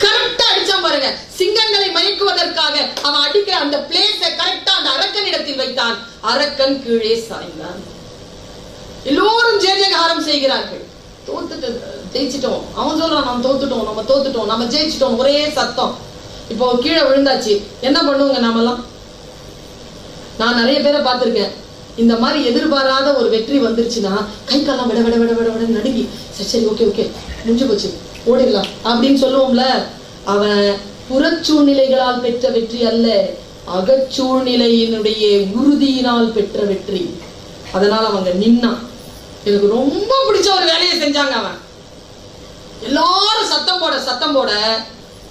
கரெக்டா அடிச்சான் பாருங்க. சிங்கங்களை மயக்குவதற்காக அவன் அடிக்கிற அந்த பிளேஸ கரெக்டா அந்த அரக்கன் இடத்தில் வைத்தான். அரக்கன் கீழே சாய்ந்தான். எல்லோரும் ஜெயஜெயகாரம் செய்கிறார்கள். தோத்துட்டு ஜெயிச்சிட்டோம். அவன் சொல்றான் நம்ம தோத்துட்டோம், நம்ம தோத்துட்டோம், நம்ம ஜெயிச்சிட்டோம், ஒரே சத்தம். இப்போ கீழே விழுந்தாச்சு, என்ன பண்ணுவோங்க நாமெல்லாம்? நான் நிறைய பேரை பார்த்திருக்கேன். இந்த மாதிரி எதிர்பாராத ஒரு வெற்றி வந்துருச்சுன்னா கை காலம் விட விட விட விட விட நடுங்கி சரி சரி ஓகே ஓகே முடிஞ்சு போச்சு ஓடிடலாம் அப்படின்னு சொல்லுவோம்ல. அவன் புறச்சூழ்நிலைகளால் பெற்ற வெற்றி அல்ல, அகச்சூழ்நிலையினுடைய உறுதியினால் பெற்ற வெற்றி. அதனால அவங்க நின்னான். எனக்கு ரொம்ப பிடிச்ச ஒரு வேலையை செஞ்சாங்க. அவன் எல்லாரும் சத்தம் போட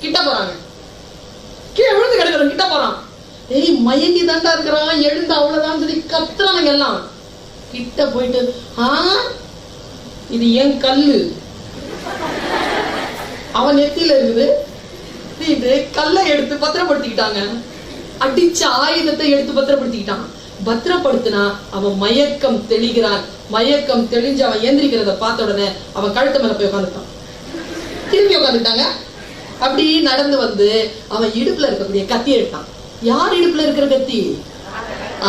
கிட்ட போறாங்க. கீழே விழுந்து கிடக்குறோம், கிட்ட போறான். ஏய் மயங்கி தாண்டா இருக்கிறான், எழுந்து அவ்வளவுதான் சொல்லி கத்துறானுங்க எல்லாம். கிட்ட போயிட்டு இது ஏன் கல்லு அவன் நெத்தியில இருக்குது. இது கல்லை எடுத்து பத்திரப்படுத்திக்கிட்டாங்க. அடிச்ச ஆயுதத்தை எடுத்து பத்திரப்படுத்திக்கிட்டான். பத்திரப்படுத்தினா அவன் மயக்கம் தெளிகிறான். மயக்கம் தெளிஞ்சு அவன் ஏந்திரிக்கிறத பார்த்த உடனே அவன் கழுத்து மேல போய் உட்காந்துட்டான். திரும்பி உட்காந்துட்டாங்க. அப்படி நடந்து வந்து அவன் இடுப்புல இருக்கக்கூடிய கத்தியை எடுத்தான். யார் இடுப்புல இருக்கிற கத்தி?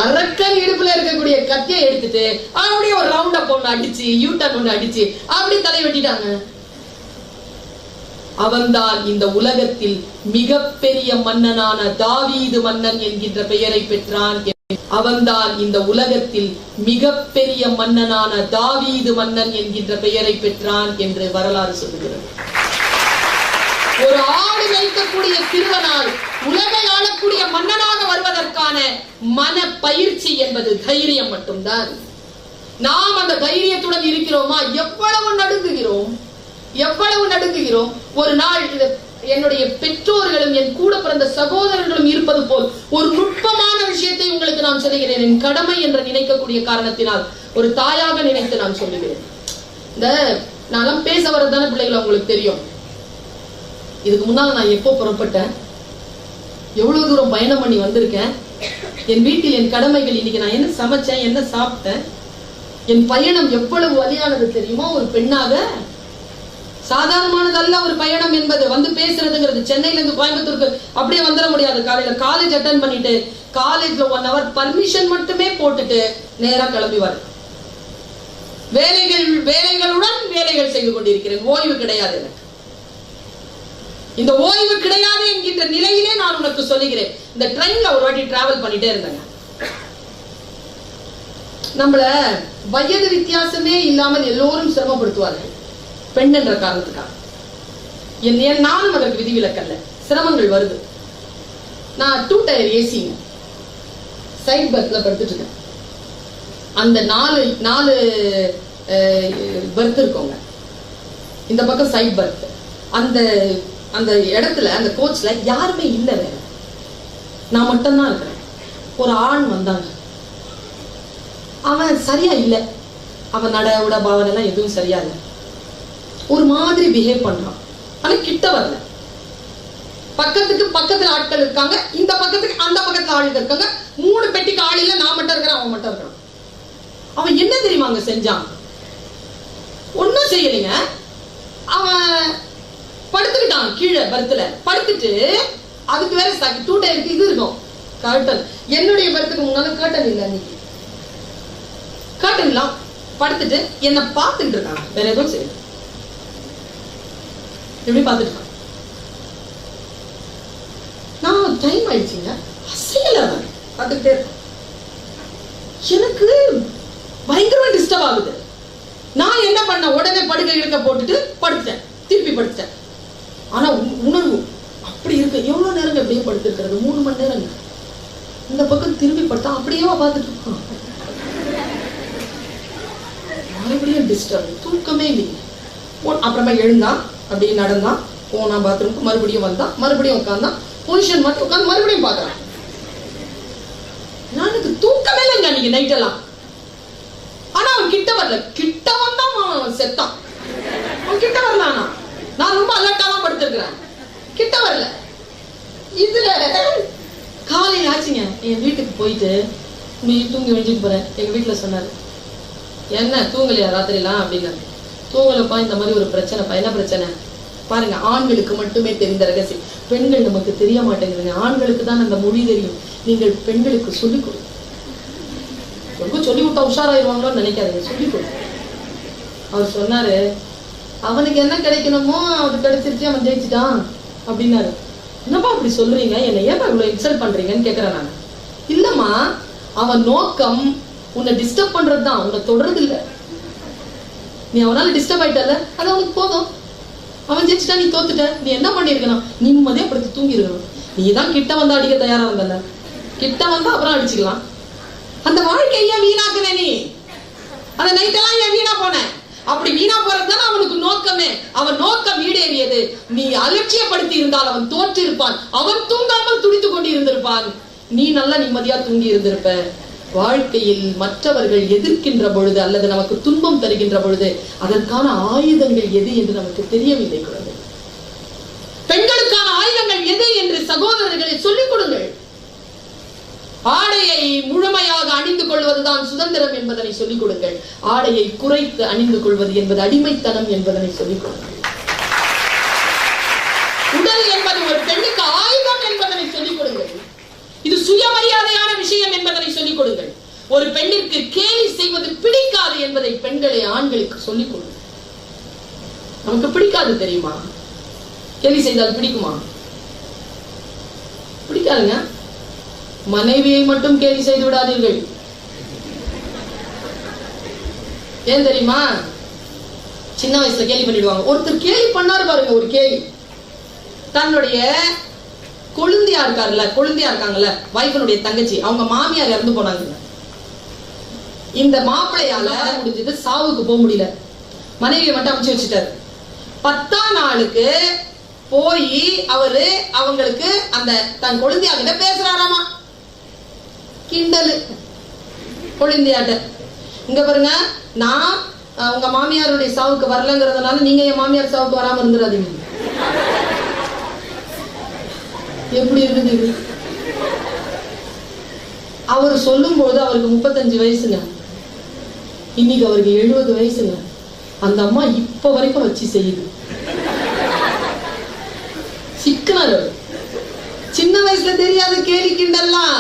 அரக்கன் இடுப்புல இருக்கக்கூடிய கத்தியை எடுத்துட்டு அப்படியே ஒரு ரவுண்ட் அப் ஒண்ணு அடிச்சு யூட்டர்ன் ஒண்ணு அடிச்சு அப்படி தலை வெட்டிட்டாங்க. அவன்தான் இந்த உலகத்தில் மிகப்பெரிய மன்னனான தாவீது மன்னன் என்கின்ற பெயரை பெற்றான். அவன்தான் இந்த உலகத்தில் மிகப்பெரிய மன்னனான தாவீது மன்னன் என்கின்ற பெயரை பெற்றான் என்று வரலாறு சொல்லுகிறது. ஒரு ஆடு வைக்கக்கூடிய சிறுவனால் உலகை ஆளக்கூடிய மன்னனாக வருவதற்கான மன பயிற்சி என்பது தைரியம் மட்டும்தான். நாம் அந்த தைரியத்துடன் இருக்கிறோமா? எவ்வளவு நடுங்குகிறோம், எவ்வளவு நடுங்குகிறோம். ஒரு நாள் என்னுடைய பெற்றோர்களும் என் கூட பிறந்த சகோதரர்களும் இருப்பது போல் ஒரு நுட்பமான விஷயத்தை உங்களுக்கு நான் சொல்லுகிறேன். என் கடமை என்று நினைக்கக்கூடிய காரணத்தினால் ஒரு தாயாக நினைத்து நான் சொல்லுகிறேன். இந்த நான் பேச வரதான பிள்ளைகளை உங்களுக்கு தெரியும். இதுக்கு முன்னால நான் எப்போ புறப்பட்டேன், எவ்வளவு தூரம் பயணம் பண்ணி வந்திருக்கேன், என் வீட்டில் என் கடமைகள், இன்னைக்கு நான் என்ன சமைச்சேன், என்ன சாப்பிட்டேன், என் பயணம் எவ்வளவு வலியானது தெரியுமா? ஒரு பெண்ணாக சாதாரணமானதல்ல ஒரு பயணம் என்பது. வந்து பேசுறதுங்கிறது சென்னையில இருந்து கோயம்புத்தூருக்கு அப்படியே வந்துட முடியாது. காலையில காலேஜ் அட்டன் பண்ணிட்டு காலேஜ்ல 1 hour பர்மிஷன் மட்டுமே போட்டுட்டு நேரா கிளம்பி வர வேலைகளுடன் வேலைகள் செய்து கொண்டிருக்கிறேன். ஓய்வு கிடையாது எனக்கு. இந்த ஓய்வு கிடையாது என்கின்ற நிலையிலே நான் உனக்கு சொல்லுகிறேன். இந்த ட்ரெயின்ல ஒரு வாட்டி டிராவல் பண்ணிட்டே இருந்தாங்க. நம்மள வயது வித்தியாசமே இல்லாமல் எல்லோரும் சிரமப்படுத்துவார்கள் பெண் என்ற காரணத்துக்காக. நானும் அதற்கு விதிவிலக்கல்ல. சிரமங்கள் வருது. நான் 2 டயர் ஏசிங்க சைட் பர்த்ல படுத்துட்டு இருக்கேன். அந்த 4 பர்த் இருக்கோங்க. இந்த பக்கம் சைட் பர்த். அந்த இடத்துல அந்த கோச்ல யாருமே இல்லை, வேற நான் மட்டும்தான் இருக்கிறேன். ஒரு ஆண் வந்தாங்க. அவன் சரியா இல்லை. அவன் நட உட பாவனை எல்லாம் எதுவும் சரியா இல்லை. ஒரு மாதிரி பிஹேவ் பண்றான். ஆனா கிட்ட வரல. பக்கத்துல ஆட்கள் இருக்காங்க, இந்த பக்கத்துக்கு அந்த பக்கத்துல ஆட்கள் இருக்காங்க. 3 பெட்டிக்கு ஆள் இல்ல. நான் மட்டும் இருக்கிறேன், அவன் மட்டும் இருக்கிறான். அவன் என்ன தெரியுமாங்க செஞ்சான்? ஒன்னும் செய்யலைங்க. அவன் படுத்துக்கிட்டான் கீழே பர்த்ல. படுத்துட்டு அதுக்கு வேற 2 டயருக்கு இது இருக்கும் கர்டன். என்னுடைய பர்த்துக்கு முன்னால கர்டன் இல்லை. அன்னைக்கு கர்டன் எல்லாம் படுத்துட்டு என்ன பார்த்துட்டு இருக்காங்க. வேற எதுவும் செய்யல. எப்படி பார்த்துட்டு இருக்கான். நான் டைம் ஆயிடுச்சுங்க, அசையல. அவன் பார்த்துக்கிட்டே இருக்கான். எனக்கு பயங்கரமா டிஸ்டர்ப் ஆகுது. நான் என்ன பண்ண, உடனே படுக்கை எடுக்க போட்டுட்டு படுத்துட்டேன். திருப்பி படுத்துட்டேன். ஆனா உணர்வு அப்படி இருக்கு. எவ்வளவு நேரம் அப்படியே படுத்திருக்கிறது? 3 மணி நேரம். இந்த பக்கம் திரும்பி படுத்தா அப்படியே பார்த்துட்டு இருக்கான். மறுபடியும் டிஸ்டர்ப், தூக்கமே இல்லை. அப்புறமா எழுந்தான், அப்படியே நடந்தான், போனா பாத்ரூமுக்கு, மறுபடியும் வந்தான், மறுபடியும் உட்கார்ந்தான், பொசிஷன் மட்டும் உட்காந்து மறுபடியும் பாக்குறான். எனக்கு தூக்கமே இல்லைங்க அன்னைக்கு நைட் எல்லாம். ஆனா அவன் கிட்ட வரல. கிட்ட வந்தான் அவன் செத்தான். அவன் கிட்ட வரல. ஆனா நான் ரொம்ப அலர்ட்டாதான் படுத்திருக்கிறேன். கிட்ட வரல. இதுல காலையில் ஆச்சுங்க. என் வீட்டுக்கு போயிட்டு நீ தூங்கி எழுந்திட்டு போறேன். எங்க வீட்டுல சொன்னாரு, என்ன தூங்கலையா ராத்திரிலாம் அப்படின்னு. தூங்கலப்பா, இந்த மாதிரி ஒரு பிரச்சனைப்பா. என்ன பிரச்சனை பாருங்க. ஆண்களுக்கு மட்டுமே தெரிந்த ரகசியம், பெண்கள் நமக்கு தெரிய மாட்டேங்குதுங்க. ஆண்களுக்கு தான் அந்த மொழி தெரியும். நீங்கள் பெண்களுக்கு சொல்லிக் கொடுங்க. ரொம்ப சொல்லி விட்டா உஷாராயிருவாங்களோன்னு நினைக்காதீங்க, சொல்லிக் கொடுங்க. அவர் சொன்னாரு, அவனுக்கு என்ன கிடைக்கணுமோ அவனுக்கு கிடைச்சிருச்சு, அவன் ஜெயிச்சுட்டான் அப்படின்னாரு. என்னப்பா அப்படி சொல்றீங்க, என்னை ஏப்பா இவ்வளவு இன்சல்ட் பண்றீங்கன்னு கேக்குறேன் நான். இல்லம்மா, அவன் நோக்கம் உன்னை டிஸ்டர்ப் பண்றதுதான், உன்னை தொடர்றது இல்ல. நீ அவனால டிஸ்டர்ப் ஆயிட்டல, அது அவனுக்கு போதும். அவன் ஜெயிச்சுட்டா, நீ தோத்துட்ட. நீ என்ன பண்ணிருக்கணும், நிம்மதியா படுத்து தூங்கி இருக்கணும். நீ தான் கிட்ட வந்தா அடிக்க தயாரா இருந்தல, கிட்ட வந்தா அப்புறம் அடிச்சுக்கலாம். அந்த வாழ்க்கைய வீணாக்குனே நீ, அந்த நைட்டெல்லாம் ஏன் வீணா போன? அப்படி வீணா போறதுதானே அவனுக்கு நோக்கமே. அவன் நோக்கம் ஈடேறியது. நீ அலட்சியப்படுத்தி இருந்தால் அவன் தோற்று இருப்பான். அவன் தூங்காமல் துடித்துக் கொண்டு இருந்திருப்பான். நீ நல்லா நிம்மதியா தூங்கி இருந்திருப்ப. வாழ்க்கையில் மற்றவர்கள் எதிர்க்கின்ற பொழுது அல்லது நமக்கு துன்பம் தருகின்ற பொழுது அதற்கான ஆயுதங்கள் எது என்று நமக்கு தெரியவில்லை. குழந்தை, பெண்களுக்கான ஆயுதங்கள் எது என்று சகோதரர்களை சொல்லிக் கொடுங்கள். ஆடையை முழுமையாக அணிந்து கொள்வதுதான் சுதந்திரம் என்பதனை சொல்லிக் கொடுங்கள். ஆடையை குறைத்து அணிந்து கொள்வது என்பது அடிமைத்தனம் என்பதனை சொல்லிக் கொடுங்கள். உடல் என்பது ஒரு பெண்ணுக்கு ஆயுதம் என்பதனை சொல்லிக் கொடுங்கள். இது சுயமரியாதையான விஷயம் என்பதனை சொல்லிக் கொடுங்கள். ஒரு பெண்ணிற்கு கேலி செய்வது பிடிக்காது என்பதை பெண்களை ஆண்களுக்கு சொல்லிக் கொடுங்கள். நமக்கு பிடிக்காது தெரியுமா? கேலி செய்தால் பிடிக்குமா? பிடிக்காதுங்க. மனைவியை மட்டும் கேலி செய்து விடாதீர்கள். ஏன் தெரியுமா? சின்ன வயசுல கேலி பண்ணிடுவாங்க. ஒருத்தர் கேலி பண்ணாரு பாருங்க, ஒரு கேலி. தன்னுடைய கொழுந்தியா இருக்காருல்ல, கொழுந்தியா இருக்காங்கல்ல, வைஃபனுடைய தங்கச்சி, அவங்க மாமியார் இறந்து போனாங்க. இந்த மாப்பிள்ளையால முடிஞ்சது, சாவுக்கு போக முடியல. மனைவியை மட்டும் அமைச்சு வச்சுட்டாரு. 10ஆம் நாளுக்கு போய் அவரு அவங்களுக்கு அந்த தன் கொழுந்தியா கிட்ட பேசுறாராமா. கிண்டல் கொழுந்தியாட்ட. இங்க பாருங்க, நான் உங்க மாமியாருடைய சாவுக்கு வரலங்கிறதுனால நீங்க என் மாமியார் சாவுக்கு வராம இருந்துடாதீங்க. எப்படி இருக்குது இது? அவர் சொல்லும் போது அவருக்கு 35 வயசுங்க. இன்னைக்கு அவருக்கு 70 வயசுங்க. அந்த அம்மா இப்ப வரைக்கும் வச்சு செய்யுது. சிக்கனர். சின்ன வயசுல தெரியாது கேலி கிண்டல்லாம்.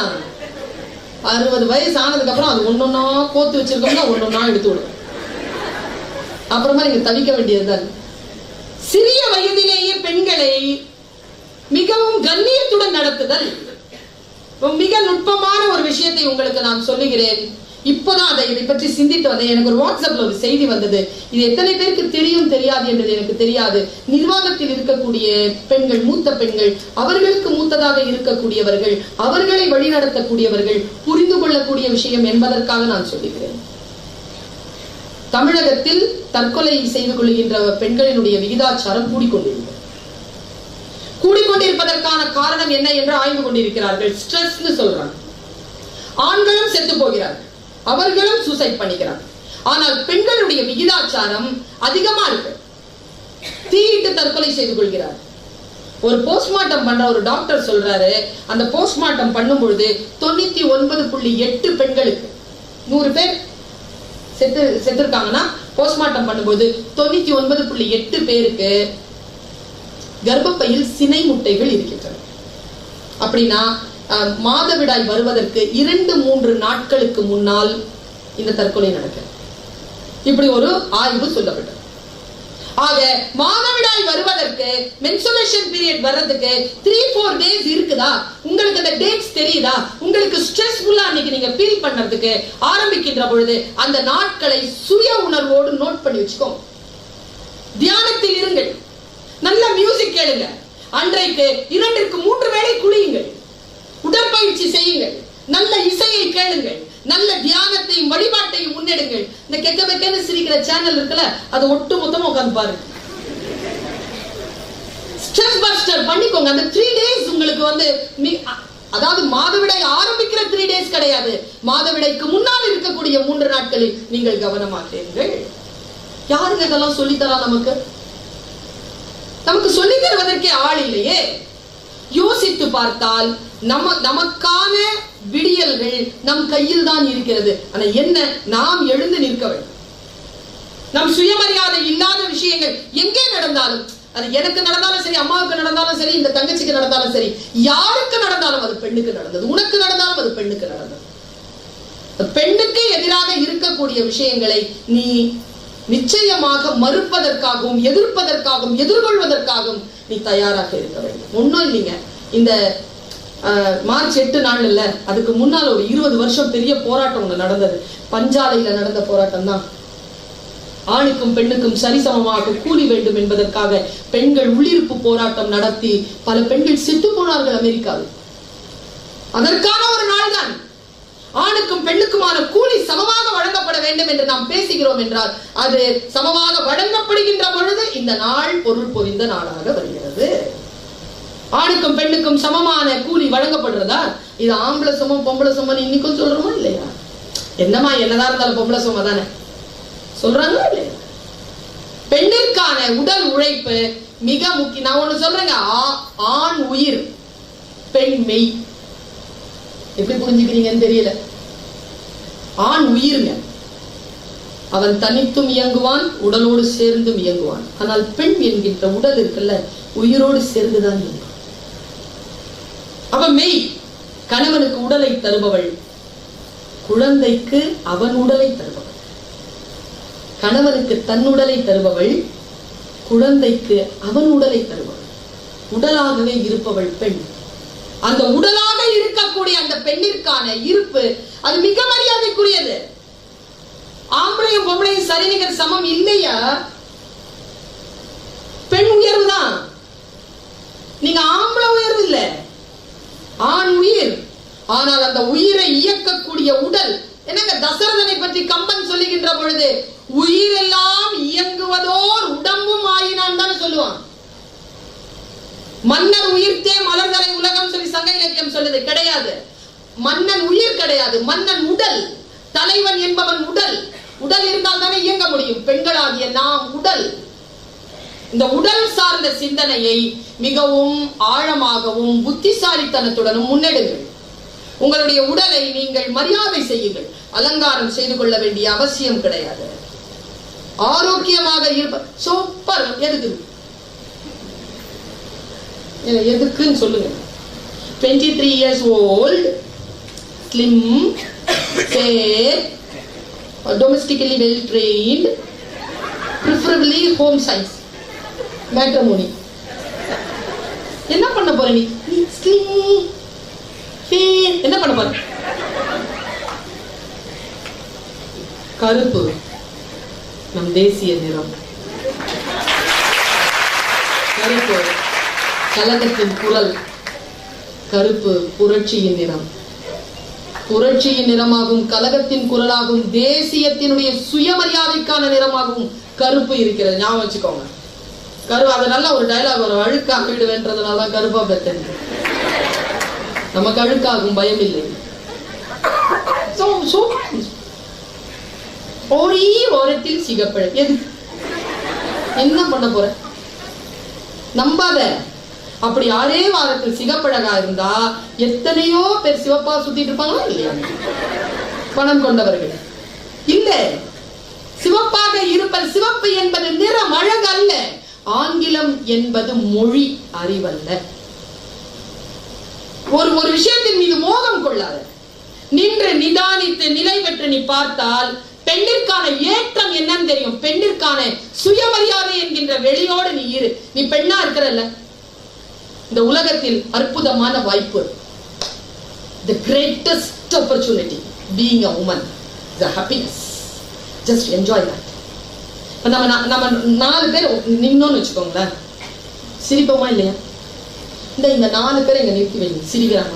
60 வயசு ஆனதுக்கு அப்புறம் அது ஒன்னொன்னா கோத்து வச்சிருக்கோம்னா ஒன்னொன்னா எடுத்து விடும். அப்புறமா நீங்க தவிக்க வேண்டியதுதான். சிறிய வயதிலேயே பெண்களை மிகவும் கண்ணியத்துடன் நடத்துதல் மிக நுட்பமான ஒரு விஷயத்தை உங்களுக்கு நான் சொல்லுகிறேன். இப்பதான் இதை பற்றி சிந்தித்து வந்தேன். எனக்கு ஒரு வாட்ஸ்அப்ல ஒரு செய்தி வந்தது. இது எத்தனை பேருக்கு தெரியும் தெரியாது என்றது எனக்கு தெரியாது. நிர்வாகத்தில் இருக்கக்கூடிய பெண்கள், மூத்த பெண்கள், அவர்களுக்கு மூத்ததாக இருக்கக்கூடியவர்கள், அவர்களை வழிநடத்தக்கூடியவர்கள் புரிந்து கொள்ளக்கூடிய விஷயம் என்பதற்காக நான் சொல்லுகிறேன். தமிழகத்தில் தற்கொலை செய்து கொள்கின்ற பெண்களினுடைய விகிதாச்சாரம் கூடிக்கொண்டிருப்பதற்கான காரணம் என்ன என்று ஆய்வு கொண்டிருக்கிறார்கள். ஸ்ட்ரெஸ்னு சொல்றாங்க. ஆண்களும் செத்து போகிறார்கள், அவர்களும் சூசைட் பண்ணிக்கிறாங்க. ஆனால் பெண்களுடைய விகிதாச்சாரம் அதிகமா இருக்கு. தீயிட்டு தற்கொலை செய்து கொள்கிறார். ஒரு போஸ்ட்மார்ட்டம் பண்ற ஒரு டாக்டர் சொல்றாரு, அந்த போஸ்ட்மார்ட்டம் பண்ணும் பொழுது 99.8 பெண்களுக்கு, 100 பேர் செத்துருக்காங்கன்னா போஸ்ட்மார்ட்டம் பண்ணும்போது 99.8 பேருக்கு கர்ப்பப்பையில் சினை முட்டைகள் இருக்கின்றன. அப்படின்னா மாதவிடாய் வருவதற்கு 2-3 நாட்களுக்கு முன்னால் இந்த தற்கொலை நடக்கிறது. இப்படி ஒரு ஆய்வு சொல்லப்பட்டது. ஆக மாதவிடாய் வருவதற்கு, மென்சுரேஷன் பீரியட் வர்றதுக்கு 3-4 டேஸ் இருக்குதா? உங்களுக்கு அந்த டேட்ஸ் தெரியுதா? உங்களுக்கு ஸ்ட்ரெஸ்ஃபுல்லா அன்னைக்கு நீங்க ஃபீல் பண்றதுக்கு ஆரம்பிக்கின்ற பொழுது அந்த நாட்களை சுய உணர்வோடு நோட் பண்ணி வச்சுக்கோங்க. தியானத்தில் இருங்கள், நல்ல மியூசிக் கேளுங்க, அன்றைக்கு 2-3 வேளை குளியுங்கள், உடற்பயிற்சி செய்யுங்கள், நல்ல இசையை கேளுங்கள், நல்ல தியானத்தையும் வழிபாட்டையும் முன்னெடுங்கள். இந்த கெக்க பெக்கன்னு சிரிக்கிற சேனல் இருக்குல்ல, அது ஒட்டு மொத்தமா உட்கார்ந்து பாருங்க. ஸ்ட்ரெஸ் பஸ்டர் பண்ணிக்கோங்க. அந்த 3 டேஸ் உங்களுக்கு அதாவது மாதவிடாய் ஆரம்பிக்கிற 3 டேஸ் கிடையாது, மாதவிடாய்க்கு முன்னால் இருக்கக்கூடிய 3 நாட்களில் நீங்கள் கவனமாக்குங்கள். யாருங்க இதெல்லாம் சொல்லித்தரா? நமக்கு சொல்லித் தருவதற்கே ஆள் இல்லையே. யோசித்து பார்த்தால் நமக்கான விடியல்கள் நம் கையில் தான் இருக்கிறது. ஆனா என்ன, நாம் எழுந்து நிற்க வேண்டும். நம் சுயமரியாதை இல்லாத விஷயங்கள் எங்கே நடந்தாலும், அது எனக்கு நடந்தாலும் சரி, அம்மாவுக்கு நடந்தாலும் சரி, இந்த தங்கச்சிக்கு நடந்தாலும் சரி, யாருக்கு நடந்தாலும் அது பெண்ணுக்கு நடந்தது, உனக்கு நடந்தாலும் அது பெண்ணுக்கு நடந்தது. பெண்ணுக்கு எதிராக இருக்கக்கூடிய விஷயங்களை நீ நிச்சயமாக மறுப்பதற்காகவும் எதிர்ப்பதற்காகவும் எதிர்கொள்வதற்காகவும் நீ தயாராக இருக்க வேண்டும். ஒன்னும் இல்லைங்க, இந்த மார்ச் 8 நாள் இல்ல, அதுக்கு முன்னால் ஒரு 20 வருஷம் பெரிய போராட்டம் ஒண்ணு நடந்தது. பஞ்சாலையில நடந்த போராட்டம் தான். ஆணுக்கும் பெண்ணுக்கும் சரிசமமாக கூலி வேண்டும் என்பதற்காக பெண்கள் உள்ளிருப்பு போராட்டம் நடத்தி பல பெண்கள் செத்து போனார்கள் அமெரிக்காவில். அதற்கான ஒரு நாள் தான். ஆணுக்கும் பெண்ணுக்குமான கூலி சமமாக வழங்கப்பட வேண்டும் என்று நாம் பேசுகிறோம் என்றால், அது சமமாக வழங்கப்படுகின்ற பொழுது இந்த நாள் பொருள் பொதிந்த நாளாக வருகிறது. ஆணுக்கும் பெண்ணுக்கும் சமமான கூலி வழங்கப்படுறதா? இது ஆம்பளை சமம் பொம்பளை சமம் இன்னைக்கும் சொல்றோமா இல்லையா? என்னமா என்னதான் இருந்தாலும் பொம்பளை சம தானே சொல்றாங்களா இல்லையா? பெண்ணிற்கான உடல் உழைப்பு மிக முக்கியம். நான் ஒண்ணு சொல்றேங்க, ஆண் உயிர் பெண் மெய். எப்படி புரிஞ்சுக்கிறீங்கன்னு தெரியல. ஆண் உயிருங்க, அவன் தனித்தும் இயங்குவான், உடலோடு சேர்ந்தும் இயங்குவான். ஆனால் பெண் என்கின்ற உடல் இருக்குல்ல, உயிரோடு சேர்ந்துதான் இயங்குவான். அவ மெய். கணவனுக்கு உடலை தருபவள், குழந்தைக்கு அவன் உடலை தருபவள். கணவனுக்கு தன் உடலை தருபவள், குழந்தைக்கு அவன் உடலை தருபவள். உடலாகவே இருப்பவள் பெண். அந்த உடலாக இருக்கக்கூடிய அந்த பெண்ணிற்கான இருப்பு அது மிக மரியாதைக்குரியது. ஆம்பளையும் பொம்பளையும் சரிநிகர் சமம் இல்லையா? பெண் உயர்வு தான். நீங்க ஆம்பளை உயர்வு இல்ல, ஆண் உயிர். ஆனால் அந்த உயிரை இயக்கக்கூடிய உடல் என்னங்க, தசரதனை பற்றி கம்பன் சொல்லுகின்ற பொழுது உயிரெல்லாம் இயங்குவதோர் உடம்பும் ஆயினான் தான் சொல்லுவான். மன்னர் உயிர்த்தே மலர்தலை உலகம் சொல்லி சங்க இலக்கியம் சொல்லுது. கிடையாது, மன்னன் உயிர் கிடையாது, மன்னன் உடல். தலைவன் என்பவன் உடல். உடல் இருந்தால் தானே இயங்க முடியும். பெண்களாகிய நாம் உடல். இந்த உடல் சார்ந்த சிந்தனையை மிகவும் ஆழமாகவும் புத்திசாலித்தனத்துடனும் முன்னெடுங்கள். உங்களுடைய உடலை நீங்கள் மரியாதை செய்யுங்கள். அலங்காரம் செய்து கொள்ள வேண்டிய அவசியம் கிடையாது. ஆரோக்கியமாக இருப்ப சூப்பர். எதுக்குன்னு சொல்லுங்க. 23 years old, slim, fair, domestically well trained, preferably home size, matrimony. என்ன பண்ண போற நீ? slim, fair, என்ன பண்ண போற? கருப்பு நம் தேசிய நிறம். கருப்பு கலகத்தின் குரல். கருப்பு புரட்சியின் நிறம். புரட்சியின் நிறமாகும், கலகத்தின் குரலாகும், தேசியத்தினுடைய சுயமரியாதைக்கான நிறமாகவும் கருப்பு இருக்கிறது. ஞாபகம் வச்சுக்கோங்க. கரு அது நல்ல ஒரு டயலாக் வரும், அழுக்காக்கிடுவேன்றதுனால கருப்பா பெத்தன். நமக்கு அழுக்காகும், பயம் இல்லை. ஒரே ஓரத்தில் சிகப்பழம். எது என்ன பண்ண போற? நம்பாத. அப்படி அதே வாரத்தில் சிகப்பழகா இருந்தா எத்தனையோ பேர் சிவப்பா சுத்திட்டு இருப்பாங்களா இல்லையா? பணம் கொண்டவர்கள் இல்ல. சிவப்பாக இருப்பது, சிவப்பு என்பது நிறம், அழகு அல்ல. ஆங்கிலம் என்பது மொழி, அறிவல்ல. ஒரு விஷயத்தின் மீது மோகம் கொள்ளாத. நின்று நிதானித்து நிலை பெற்று நீ பார்த்தால் பெண்ணிற்கான ஏற்றம் என்னன்னு தெரியும். பெண்ணிற்கான சுயமரியாதை என்கின்ற வெளியோடு நீ இரு. நீ பெண்ணா இருக்கிறல்ல, இந்த உலகத்தில் அற்புதமான வாய்ப்பு. The greatest opportunity being a woman, the happiness. Just enjoy that. நம்ம 4 பேர் நின்னோன்னு வச்சுக்கோங்களேன், சிரிப்போமா இல்லையா? இந்த 4 பேர் இங்க நிறுத்தி வைங்க, சிரிக்கிறாங்க.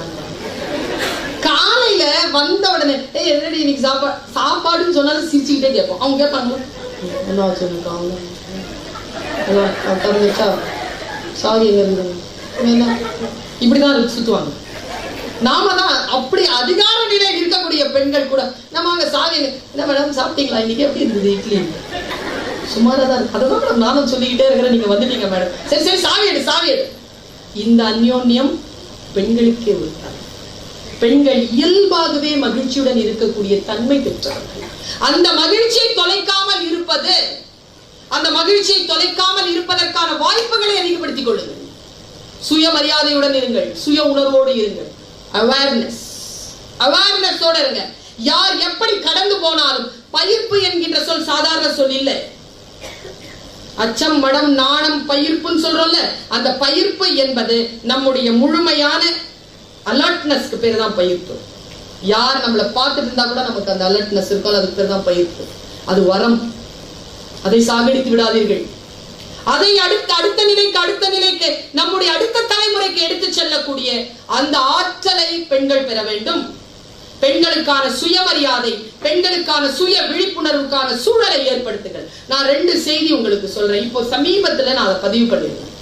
காலையில வந்த உடனே என்னடி இன்னைக்கு சாப்பாடுன்னு சொன்னாலும் சிரிச்சுக்கிட்டே கேட்போம். அவங்க கேட்பாங்க, என்ன வச்சுருக்காங்க, சாரி இப்படிதான் சுத்துவாங்க. நாம தான் அப்படி அதிகார நிலையில் இருக்கக்கூடிய பெண்கள் கூட நம்ம அங்க சாவி, என்ன மேடம் சாப்பிட்டீங்களா, இன்னைக்கு எப்படி இருந்தது இட்லி, சுமாரா தான் இருக்கு, அதான் மேடம் நானும் சொல்லிக்கிட்டே இருக்கிறேன், நீங்க வந்துட்டீங்க மேடம், சரி சரி சாவி எடு சாவி எடு. இந்த அந்யோன்யம் பெண்களுக்கே உண்டாகும். பெண்கள் இயல்பாகவே மகிழ்ச்சியுடன் இருக்கக்கூடிய தன்மை பெற்றவர்கள். அந்த மகிழ்ச்சியை தொலைக்காமல் இருப்பது அந்த மகிழ்ச்சியை தொலைக்காமல் இருப்பதற்கான வாய்ப்புகளை அதிகப்படுத்திக் கொள்ளுங்கள். சுயமரியாதையுடன் இருங்கள், சுய உணர்வோடு இருங்கள். அவேர்னஸோட இருங்க. யார் எப்படி கடந்து போனாலும் பயிர்ப்பு என்கின்ற சொல் சாதாரண சொல் இல்லை. அச்சம், மடம், நாணம், பயிர்ப்புன்னு சொல்றோம்ல, அந்த பயிர்ப்பு என்பது நம்முடைய முழுமையான அலர்ட்னஸ்க்கு பேர் தான் பயிர்ப்பு. யார் நம்மளை பார்த்துட்டு இருந்தா கூட நமக்கு அந்த அலர்ட்னஸ் இருக்கும், அதுக்கு பேர் தான் பயிர்ப்பு. அது வரம். அதை சாகடித்து விடாதீர்கள். அதை அடுத்த நிலைக்கு நம்முடைய அடுத்த தலைமுறைக்கு எடுத்து செல்லக்கூடிய அந்த ஆற்றலை பெண்கள் பெற வேண்டும். பெண்களுக்கான சுயமரியாதை, பெண்களுக்கான சுய விழிப்புணர்வுக்கான சூழலை ஏற்படுத்துங்கள். நான் 2 செய்தி உங்களுக்கு சொல்றேன். இப்போ சமீபத்துல நான் அதை பதிவு பண்ணிருக்கேன்.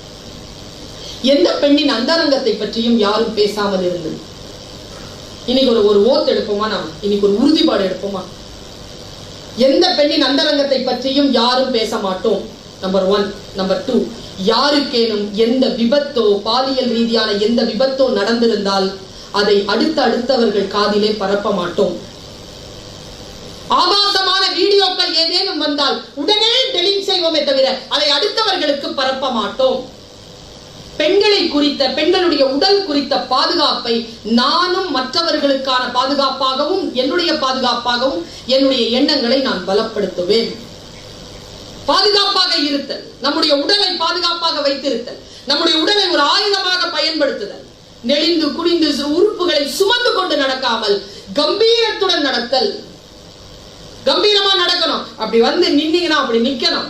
எந்த பெண்ணின் அந்தரங்கத்தை பற்றியும் யாரும் பேசாமல் இருந்தது. இன்னைக்கு ஒரு ஓத் எடுப்போமா? நாம் இன்னைக்கு ஒரு உறுதிப்பாடு எடுப்போமா? எந்த பெண்ணின் அந்தரங்கத்தை பற்றியும் யாரும் பேச மாட்டோம். நம்பர் 1. நம்பர் 2, யாருக்கேனும் எந்த விபத்தோ, பாலியல் ரீதியான எந்த விபத்தோ நடந்திருந்தால் அதை அடுத்தவர்கள் காதிலே பரப்ப மாட்டோம். ஆபாசமான வீடியோக்கள் ஏதேனும் வந்தால் உடனே டெலீட் செய்வோமே தவிர அதை அடுத்தவர்களுக்கு பரப்ப மாட்டோம். பெண்களை குறித்த, பெண்களுடைய உடல் குறித்த பாதுகாப்பை நானும் மற்றவர்களுக்கான பாதுகாப்பாகவும், என்னுடைய பாதுகாப்பாகவும் என்னுடைய எண்ணங்களை நான் பலப்படுத்துவேன். பாதுகாப்பாக இருத்தல், நம்முடைய உடலை பாதுகாப்பாக வைத்திருத்தல், நம்முடைய உடலை ஒரு ஆயுதமாக பயன்படுத்துதல், நெளிந்து குனிந்து உறுப்புகளை சுமந்து கொண்டு நடக்காமல் கம்பீரத்துடன் நடத்தல். கம்பீரமா நடக்கணும். அப்படி வந்து நின்னீங்கன்னா அப்படி நிக்கணும்.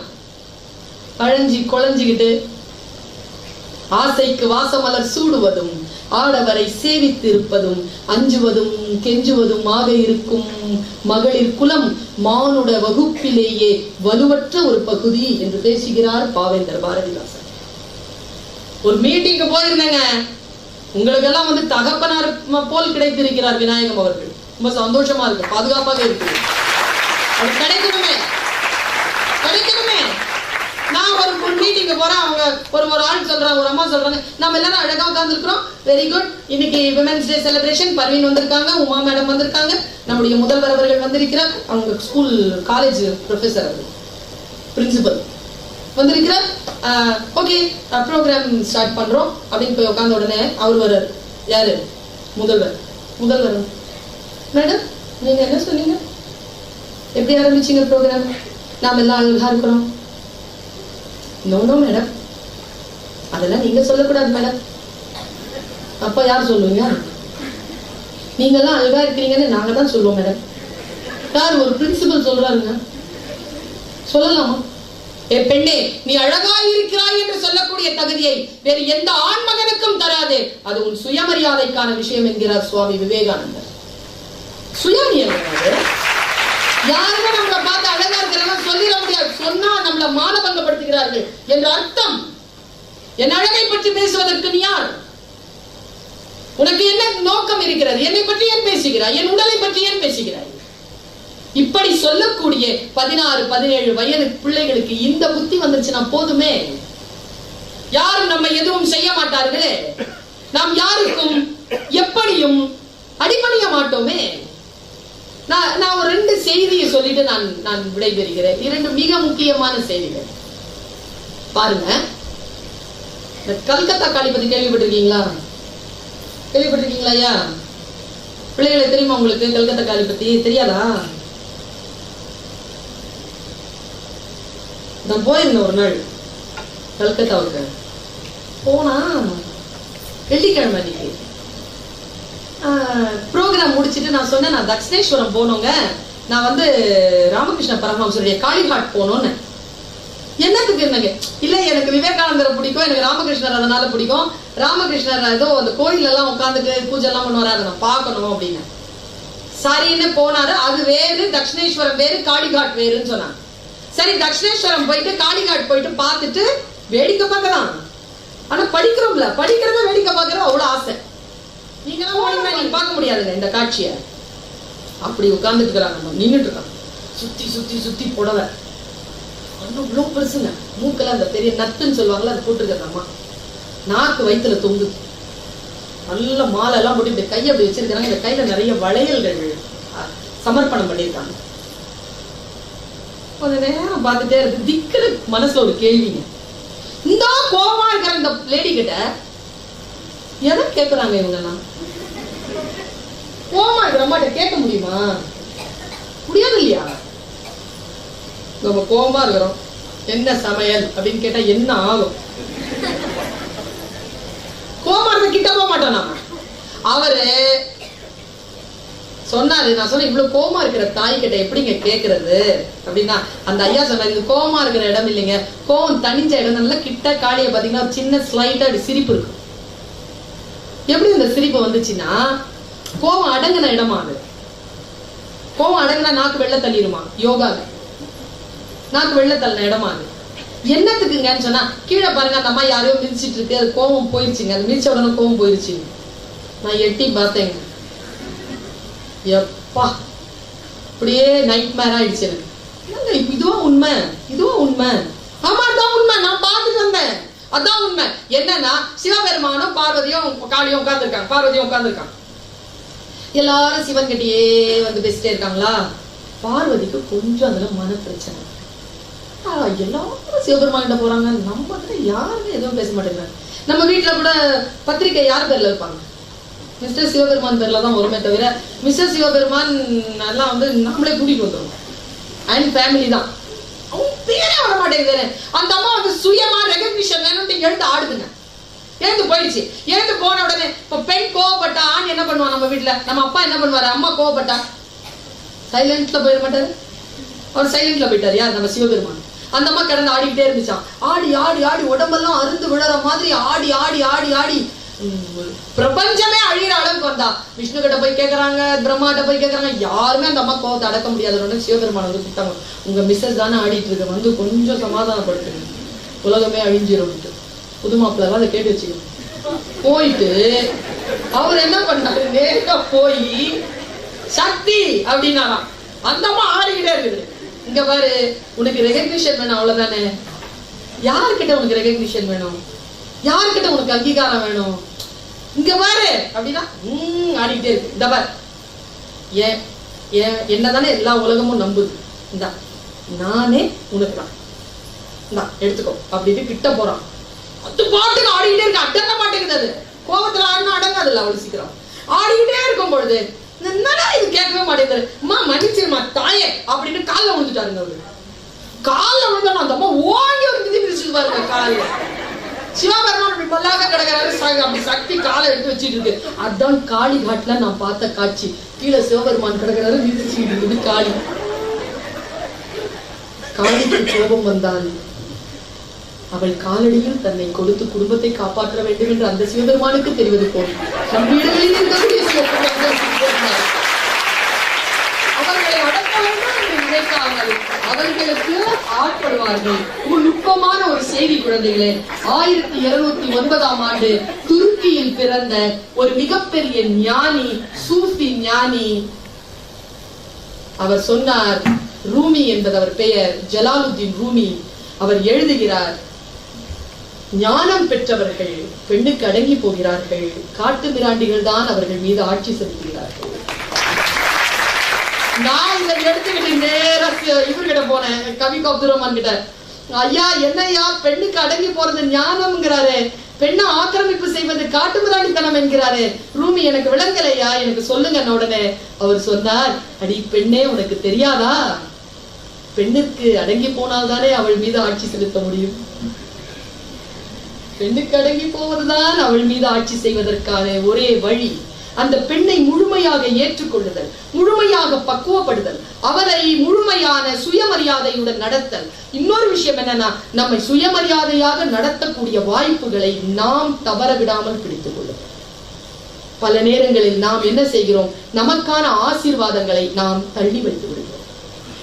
குழஞ்சிக்கிட்டு ஆசைக்கு வாசமலர் சூடுவதும், ஆடவரை சேவித்து இருப்பதும், அஞ்சுவதும் கெஞ்சுவதும் ஆக இருக்கும் மகளிர் குலம் மானுட வகுப்பிலேயே வலுவற்ற ஒரு பகுதி என்று பேசுகிறார் பாவேந்தர் பாரதிதாசன். ஒரு மீட்டிங்கு போயிருந்தேங்க. உங்களுக்கெல்லாம் வந்து தகப்பனார் போல் கிடைத்திருக்கிறார் விநாயகம் அவர்கள். ரொம்ப சந்தோஷமா இருக்கு, பாதுகாப்பாக இருக்கு. அது கிடைக்கணுமே. நான் ஒரு மீட்டிங்கு போறேன். அவங்க ஒரு ஆள் சொல்றாங்க, ஒரு அம்மா சொல்றாங்க, நம்ம எல்லாரும் அழகா உட்கார்ந்து இருக்கிறோம், வெரி குட். இன்னைக்கு விமென்ஸ் டே செலிப்ரேஷன். பர்வீன் வந்திருக்காங்க, உமா மேடம் வந்திருக்காங்க, நம்முடைய முதல்வர் அவர்கள் வந்திருக்கிறார், அவங்க ஸ்கூல் காலேஜ் ப்ரொஃபசர் பிரின்சிபல் வந்திருக்கிறார். ஓகே, ப்ரோக்ராம் ஸ்டார்ட் பண்றோம் அப்படின்னு போய் உட்கார்ந்த உடனே அவர் வர்றாரு. யாரு? முதல்வர். மேடம், நீங்க என்ன சொன்னீங்க? எப்படி ஆரம்பிச்சீங்க ப்ரோக்ராம்? நாம எல்லாம் அழகா இருக்கிறோம். நோ மேடம், அதெல்லாம் நீங்க சொல்லக்கூடாது மேடம். அப்ப யார் சொல்லுவீங்க? நீங்க எல்லாம் அழகா இருக்கிறீங்கன்னு நாங்க தான் சொல்லுவோம் மேடம். யார்? ஒரு பிரின்சிபல் சொல்றாருங்க. சொல்லலாமா? பெண்ணே, நீ அழகா இருக்கிறாய் என்று சொல்லக்கூடிய தகுதியை வேறு எந்த ஆண் மகனுக்கும் தராது. அது உன் சுயமரியாதைக்கான விஷயம் என்கிறார் சுவாமி விவேகானந்தர். சுயமரியாதை யாருமே நம்மளை பார்த்து அழகா இருக்கிறாங்க சொல்லிட முடியாது. சொன்னா நம்மளை மானபங்கப்படுத்துகிறார்கள் என்ற அர்த்தம். என் அழகை பற்றி பேசுவதற்கு நீ யார்? உனக்கு என்ன நோக்கம் இருக்கிறது? என்னை பற்றி ஏன் பேசுகிறாய்? என் உடலை பற்றி ஏன் பேசுகிறாய்? இப்படி சொல்லக்கூடிய 16-17 வயது பிள்ளைகளுக்கு இந்த புத்தி வந்துருச்சுன்னா போதுமே. யாரும் நம்ம எதுவும் செய்ய மாட்டார்களே. நாம் யாருக்கும் எப்படியும் அடிபணிய மாட்டோமே. நான் ஒரு 2 செய்தியை சொல்லிட்டு நான் விடைபெறுகிறேன். 2 மிக முக்கியமான செய்திகள். பாருங்க, கல்கத்தா காளி பத்தி கேள்விப்பட்டிருக்கீங்களா? ஐயா பிள்ளைகளை தெரியுமா உங்களுக்கு? கல்கத்தா காளி பத்தி தெரியாதா? நான் போயிருந்தேன் ஒரு நாள் கல்கத்தாவுக்கு. போனா வெள்ளிக்கிழமை அன்னைக்கு ப்ரோக்ராம் முடிச்சுட்டு நான் சொன்னேன், நான் தக்ஷிணேஸ்வரம் போனோங்க, நான் வந்து ராமகிருஷ்ண பரமஹம்சருடைய காளிகாட் போனோன்னு. என்னத்துக்கு இருந்தாங்க? இல்ல, எனக்கு விவேகானந்தரை பிடிக்கும், எனக்கு ராமகிருஷ்ணர் அதனால பிடிக்கும். ராமகிருஷ்ணர் ஏதோ அந்த கோயில் எல்லாம் உட்காந்துட்டு பூஜை எல்லாம் பண்ணுவாரு, அதை நான் பார்க்கணும் அப்படின்னு. சரின்னு போனாரு. அது வேறு, தக்ஷிணேஸ்வரம் வேறு, காளிகாட் வேறுன்னு சொன்னாங்க. சரி, தக்ஷிணேஸ்வரம் போயிட்டு காளிகாட் போயிட்டு பார்த்துட்டு வேடிக்கை பார்க்கலாம். ஆனா படிக்கிறோம்ல, படிக்கிறத வேடிக்கை பார்க்கறது அவ்வளவு ஆசை. நீங்க நீங்க பார்க்க முடியாதுங்க இந்த காட்சியை. அப்படி உட்கார்ந்துட்டு இருக்கிறாங்க, நின்றுட்டு இருக்காங்க, சுத்தி சுத்தி சுத்தி புடவை இவ்வளோ பெருசுங்க. மூக்கெல்லாம் அந்த பெரிய நத்துன்னு சொல்லுவாங்களா, அதை போட்டுருக்காங்கம்மா. நாக்கு வயிற்றுல தொங்கு. நல்ல மாலை எல்லாம் போட்டு இப்படி கையை அப்படி வச்சிருக்கிறாங்க. இந்த கையில நிறைய வளையல்கள் சமர்ப்பணம் பண்ணியிருக்காங்க. கொஞ்ச நேரம் பார்த்துட்டே இருக்கு. திக்குல மனசுல ஒரு கேள்விங்க, இந்த கோபமா இருக்கிற இந்த லேடி கிட்ட எதை கேட்கறாங்க இவங்கெல்லாம்? கோபமா இருக்கிற அம்மாட்ட கேட்க முடியுமா? முடியாது இல்லையா? நம்ம கோபமா இருக்கிறோம், என்ன சமையல் அப்படின்னு கேட்டா என்ன ஆகும்? கோபமா இருக்க கிட்ட போக மாட்டோம் நாம. அவரு சொன்னாரு, நான் சொன்னேன் இவ்வளவு கோபமா இருக்கிற தாய் கிட்ட எப்படிங்க கேக்குறது அப்படின்னா, அந்த ஐயா சொன்னாரு, இது கோபமா இருக்கிற இடம் இல்லைங்க, கோபம் தனிஞ்ச இடம். நல்லா கிட்ட காளிய பாத்தீங்கன்னா ஒரு சின்ன ஸ்லைட்டா சிரிப்பு இருக்கும். எப்படி அந்த சிரிப்பு வந்துச்சுன்னா, கோபம் அடங்கின இடமா அது. கோபம் அடங்கினா நாக்கு வெள்ள தள்ளிடுமா? யோகால நாக்கு வெள்ள தள்ளின இடமா அது. என்னத்துக்குங்கன்னு சொன்னா, கீழே பாருங்க அந்த அம்மா யாரையோ மிதிச்சிட்டு இருக்கு, அது கோபம் போயிருச்சுங்க. அது மிதிச்ச உடனே கோபம் போயிருச்சு. நான் எட்டி பார்த்தேங்க, எப்பா அப்படியே நைட் மேர் ஆயிடுச்சு எனக்கு. இதுவா உண்மை? இதுவா உண்மை? ஆமா அதான் உண்மை, நான் பார்த்துட்டு வந்தேன், அதான் உண்மை. என்னன்னா, சிவபெருமானும் பார்வதியும் காளியும் உட்கார்ந்துருக்காங்க. பார்வதியும் உட்கார்ந்துருக்காங்க. எல்லாரும் சிவன் கிட்டயே வந்து பேசிட்டே இருக்காங்களா. பார்வதிக்கு கொஞ்சம் அதுல மன பிரச்சனை. எல்லாரும் சிவபெருமான் கிட்ட போறாங்க, நம்ம யாருமே எதுவும் பேச மாட்டேங்கிறாங்க. நம்ம வீட்டுல கூட பத்திரிக்கை யார் பேர்ல வைப்பாங்க? மிஸ்டர் சிவபெருமான் பேர்ல தான் வருமே தவிர, மிஸ்டர் சிவபெருமான் எல்லாம் வந்து நம்மளே கூட்டிட்டு வந்துடும். அண்ட் ஃபேமிலி தான். அவங்க பேரே வர மாட்டேங்குது. அந்த அம்மா வந்து சுயமா ரெகக்னிஷன் வேணும்னு எழுந்து ஆடுதுங்க. எழுந்து போயிடுச்சு. எழுந்து போன உடனே இப்ப பெண் கோவப்பட்டா ஆண் என்ன பண்ணுவான்? நம்ம வீட்டுல நம்ம அப்பா என்ன பண்ணுவாரு? அம்மா கோவப்பட்டா சைலண்ட்ல போயிட மாட்டாரு. அவர் சைலண்ட்ல போயிட்டாரு. யார்? நம்ம சிவபெருமான். அந்த அம்மா கிடந்து ஆடிக்கிட்டே இருந்துச்சான். ஆடி ஆடி ஆடி உடம்பெல்லாம் அருந்து விழற மாதிரி ஆடி ஆடி ஆடி ஆடி பிரபஞ்சமே அழிகிற அளவுக்கு வந்தா. விஷ்ணு கிட்ட போய் கேக்குறாங்க, பிரம்மாட்ட போய் கேக்குறாங்க, யாருமே அந்த அம்மா கோவத்தை அடக்க முடியாத. சிவபெருமான வந்து கூப்பிட்டாங்க, உங்க மிஸ்ஸஸ் தானே ஆடிட்டு இருக்க, வந்து கொஞ்சம் சமாதானப்படுத்துங்க, உலகமே அழிஞ்சிரும். புது மாப்பிள்ள அதை கேட்டு வச்சுக்கணும். போயிட்டு அவர் என்ன பண்ணாரு, நேரா போய் சக்தி அப்படின்னாராம். அந்த அம்மா ஆடிக்கிட்டே இருக்குது. இங்க பாரு, உனக்கு ரெகக்னிஷன் வேணும், அவ்வளவுதானே. யாருக்கிட்ட உனக்கு ரெகக்னிஷன் வேணும்? யாருக்கிட்ட உனக்கு அங்கீகாரம் வேணும்? இங்க பாரு அப்படின்னா ஆடிக்கிட்டே இருக்கு. இந்த பாரு, என்னதானே எல்லா உலகமும் நம்புது. இந்தா நானே உனக்கு தான், இந்தா எடுத்துக்கோ அப்படின்னு கிட்ட போறான். அது பாட்டுக்கு ஆடிக்கிட்டே இருக்கு. அடங்க மாட்டேங்குது. அது கோபத்துல ஆடினா அடங்காதுல்ல அவ்வளவு சீக்கிரம். ஆடிக்கிட்டே இருக்கும் பொழுது என்னடா இது கேட்கவே மாட்டேங்குது. அம்மா மன்னிச்சிருமா தாயே அப்படின்னு காலில் விழுந்துட்டாருங்க. அவரு காலில் விழுந்தோம். அந்த அம்மா ஓங்கி ஒரு மிதி மிதிச்சுட்டு பாருங்க காலில். சிவபெருமான் அப்படி பல்லாக கிடக்கிறாரு. அப்படி சக்தி காலை எடுத்து வச்சுட்டு இருக்கு. அதான் காளி காட்டுல நான் பார்த்த காட்சி. கீழே சிவபெருமான் கிடக்கிறாரு, மிதிச்சுட்டு இருக்குது காளி. காளிக்கு கோபம் வந்தால் அவள் காலடியில் தன்னை கொடுத்து குடும்பத்தை காப்பாற்ற வேண்டும் என்று அந்த சிவபெருமானுக்கு தெரிவது போல் நம் வீடுகளில் இருக்கக்கூடிய அவர்களை அடக்க வேண்டும் என்று நினைக்காமல் அவர்களுக்கு ஆட்படுவார்கள். நுட்பமான ஒரு செய்தி குழந்தைகளே. 1709ஆம் ஆண்டு துருக்கியில் பிறந்த ஒரு மிகப்பெரிய ஞானி, சூஃபி ஞானி, அவர் சொன்னார், ரூமி என்பது அவர் பெயர், ஜலாலுத்தீன் ரூமி. அவர் எழுதுகிறார், ஞானம் பெற்றவர்கள் பெண்ணுக்கு அடங்கி போகிறார்கள், காட்டு மிராண்டிகள் தான் அவர்கள் மீது ஆட்சி செலுத்துகிறார்கள். நான் இதை எடுத்துக்கிட்டு நேரா இவர்கிட்ட போனேன், கவி அப்துல் ரஹ்மான் கிட்ட. ஐயா, என்னையா பெண்ணுக்கு அடங்கி போறது ஞானம்ங்கிறாரு, பெண்ணை ஆக்கிரமிப்பு செய்வது காட்டு மிராண்டித்தனம் என்கிறாரு. ரூமி, எனக்கு விளங்கலையா, எனக்கு சொல்லுங்க. உடனே அவர் சொன்னார், அடி பெண்ணே, உனக்கு தெரியாதா, பெண்ணுக்கு அடங்கி போனால்தானே அவள் மீது ஆட்சி செலுத்த முடியும். பெண்ணுக்கு அடங்கி போவதுதான் அவள் மீது ஆட்சி செய்வதற்கான ஒரே வழி. அந்த பெண்ணை முழுமையாக ஏற்றுக்கொள்ளுதல், முழுமையாக பக்குவப்படுதல், அவரை முழுமையான சுயமரியாதையுடன் நடத்தல். இன்னொரு விஷயம் என்னன்னா, நம்மை சுயமரியாதையாக நடத்தக்கூடிய வாய்ப்புகளை நாம் தவற விடாமல் பிடித்துக் கொள்ளும். பல நேரங்களில் நாம் என்ன செய்கிறோம், நமக்கான ஆசீர்வாதங்களை நாம் தள்ளி வைத்து விடுகிறோம்.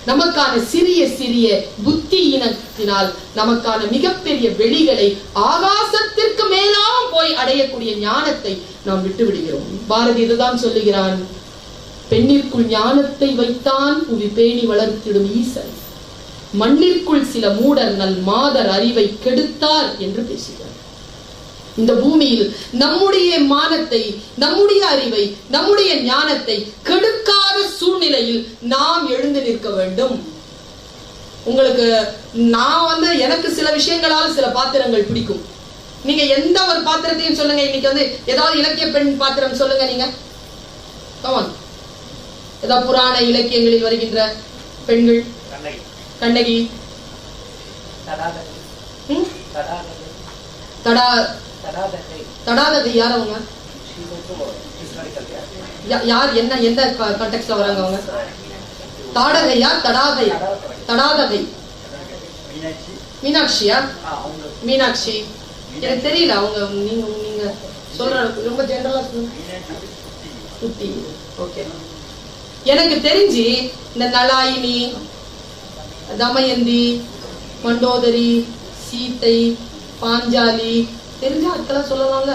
நமக்கான சிறிய சிறிய புத்தி இனத்தினால் நமக்கான மிகப்பெரிய வெளிகளை, ஆகாசத்திற்கு மேலாம் போய் அடையக்கூடிய ஞானத்தை நாம் விட்டு விடுகிறோம். பாரதி இதுதான் சொல்லுகிறான், பெண்ணிற்குள் ஞானத்தை வைத்தான் புவி பேணி வளர்த்திடும் ஈசன், மண்ணிற்குள் சில மூடர் நல் மாதர் அறிவை கெடுத்தார் என்று பேசுகிறார். இந்த பூமியில் நம்முடைய மானத்தை, நம்முடைய அறிவை, நம்முடைய ஞானத்தை கெடுக்காத சூழ்நிலையில் நாம் எழுந்து நிற்க வேண்டும். உங்களுக்கு நான் எனக்கு சில விஷயங்களால சில பாத்திரங்கள் பிடிக்கும். நீங்க எந்த ஒரு பாத்திரத்தையும் சொல்லுங்க. இன்னைக்கு ஏதாவது இலக்கிய பெண் பாத்திரம் சொல்லுங்க. நீங்க ஏதாவது புராண இலக்கியங்களில் வருகின்ற பெண்கள். கண்ணகி, தடாதகை யார் அவங்க? யார் எந்த கான்டெக்ட்ல வராங்க அவங்க? தாடகையா தடாகையா? தடாதகை மீனாட்சியா? மீனாட்சி எனக்கு தெரியல. அவங்க நீங்க சொல்ற ரொம்ப ஜெனரலா சொல்லுங்க. ஓகே. எனக்கு தெரிஞ்சு இந்த நலாயினி, தமயந்தி, மண்டோதரி, சீத்தை, பாஞ்சாலி தெரிஞ்ச ஆட்களா சொல்லலாம்ல.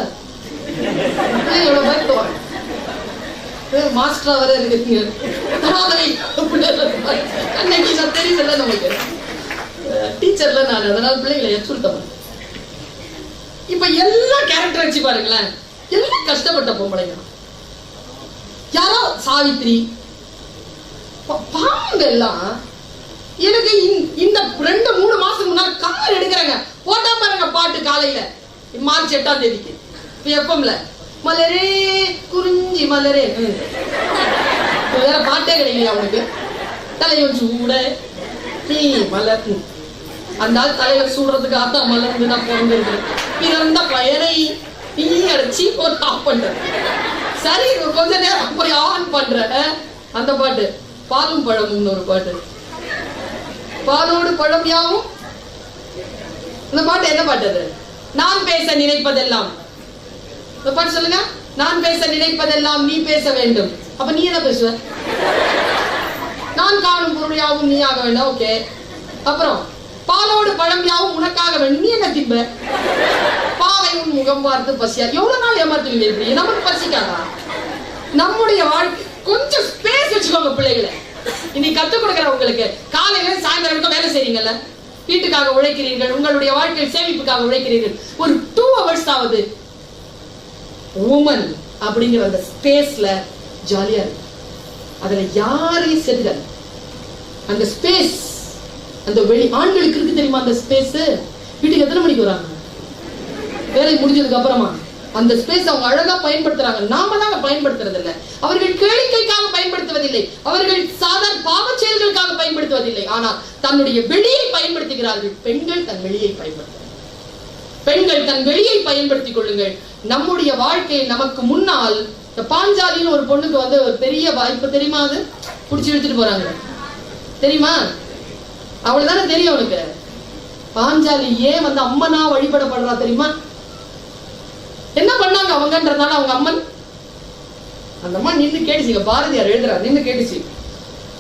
எவ்வளவு பயத்துவாங்க. மாஸ்டரா வர இருக்கீங்க. அன்னைக்கு நான் தெரியல நமக்கு டீச்சர்ல நான் அதனால பிள்ளைகளை எச்சரித்தேன். இப்ப எல்லாம் கேரக்டர் வச்சு பாருங்களேன். எல்லாம் கஷ்டப்பட்ட பொம்பளைங்க. யாரோ சாவித்ரி பாங்க எல்லாம். எனக்கு இந்த 2-3 மாசம் முன்னாடி கார் எடுக்கிறாங்க. போட்டா பாருங்க பாட்டு காலையில மார்ச் 8ஆம் தேதிக்கு எப்பம்ல மலரே குறிஞ்சி மலரே. வேற பாட்டே கிடைக்கலையா அவனுக்கு? தலைவன் சூட நீ மலர். அந்த ஆள் தலையில சூடுறதுக்காக மலர்ந்து நான் பிறந்திருக்கேன். பிறந்த பயனை நீ அடிச்சு ஒரு ஆஃப் பண்ற. சரி கொஞ்ச நேரம் போய் ஆன் பண்ற. அந்த பாட்டு பாலும் பழமும் ஒரு பாட்டு. பாலோடு பழம் யாவும். இந்த பாட்டு என்ன பாட்டு அது? நான் பேச நினைப்பதெல்லாம். இந்த பாட்டு சொல்லுங்க. நான் பேச நினைப்பதெல்லாம் நீ பேச வேண்டும். அப்ப நீ என்ன பேசுவ? நான் காணும் பொருள் யாவும் நீ ஆக வேண்டாம். ஓகே. அப்புறம் பாலோடு பழம் யாவும் உனக்காக வேண்டும். நீ என்ன திம்ப? பாவை உன் முகம் பார்த்து பசியா. எவ்வளவு நாள் ஏமாத்துவீங்க இப்படி? நமக்கு பசிக்காதா? நம்முடைய வாழ்க்கை கொஞ்சம் ஸ்பேஸ் வச்சுக்கோங்க பிள்ளைகளை. இன்னைக்கு கத்துக் கொடுக்கிறவங்களுக்கு காலையில சாயந்தரம் வரைக்கும் வேலை செய்றீங்கல்ல, வீட்டுக்காக உழைக்கிறீர்கள், உங்களுடைய வாழ்க்கை சேமிப்புக்காக உழைக்கிறீர்கள். ஒரு 2 hours ஆவது உமன் அப்படிங்கிற அந்த ஸ்பேஸ்ல ஜாலியா இருக்கு. அதுல யாரையும் செதுல அந்த ஸ்பேஸ் அந்த வெளி ஆண்களுக்கு இருக்கு தெரியுமா? அந்த ஸ்பேஸ் வீட்டுக்கு எத்தனை மணிக்கு வராங்க? வேலை முடிஞ்சதுக்கு அப்புறமா அந்த ஸ்பேஸ் அவங்க அழகா பயன்படுத்துறாங்க. நாம தான் பயன்படுத்துறது இல்லை. அவர்கள் கேளிக்கைக்காக பயன்படுத்துவதில்லை. அவர்கள் சாதாரண பாவ செயல்களுக்காக பயன்படுத்துவதில்லை. ஆனால் தன்னுடைய வெளியை பயன்படுத்துகிறார்கள். பெண்கள் தன் வெளியை பயன்படுத்துகிறார்கள். பெண்கள் தன் வெளியை பயன்படுத்திக் கொள்ளுங்கள். நம்முடைய வாழ்க்கையை நமக்கு முன்னால் இந்த பாஞ்சாலின்னு ஒரு பொண்ணுக்கு ஒரு பெரிய வாய்ப்பு தெரியுமா? அது புடிச்சு இழுத்துட்டு போறாங்க தெரியுமா? அவளுதானே தெரியும் அவனுக்கு. பாஞ்சாலி ஏன் அம்மனா வழிபடப்படுறா தெரியுமா? என்ன பண்ணாங்க அவங்கன்றதுனால அவங்க அம்மன். அந்த அம்மா நின்று கேட்டுச்சு. பாரதியார் எழுதுறா, நின்று கேட்டுச்சு.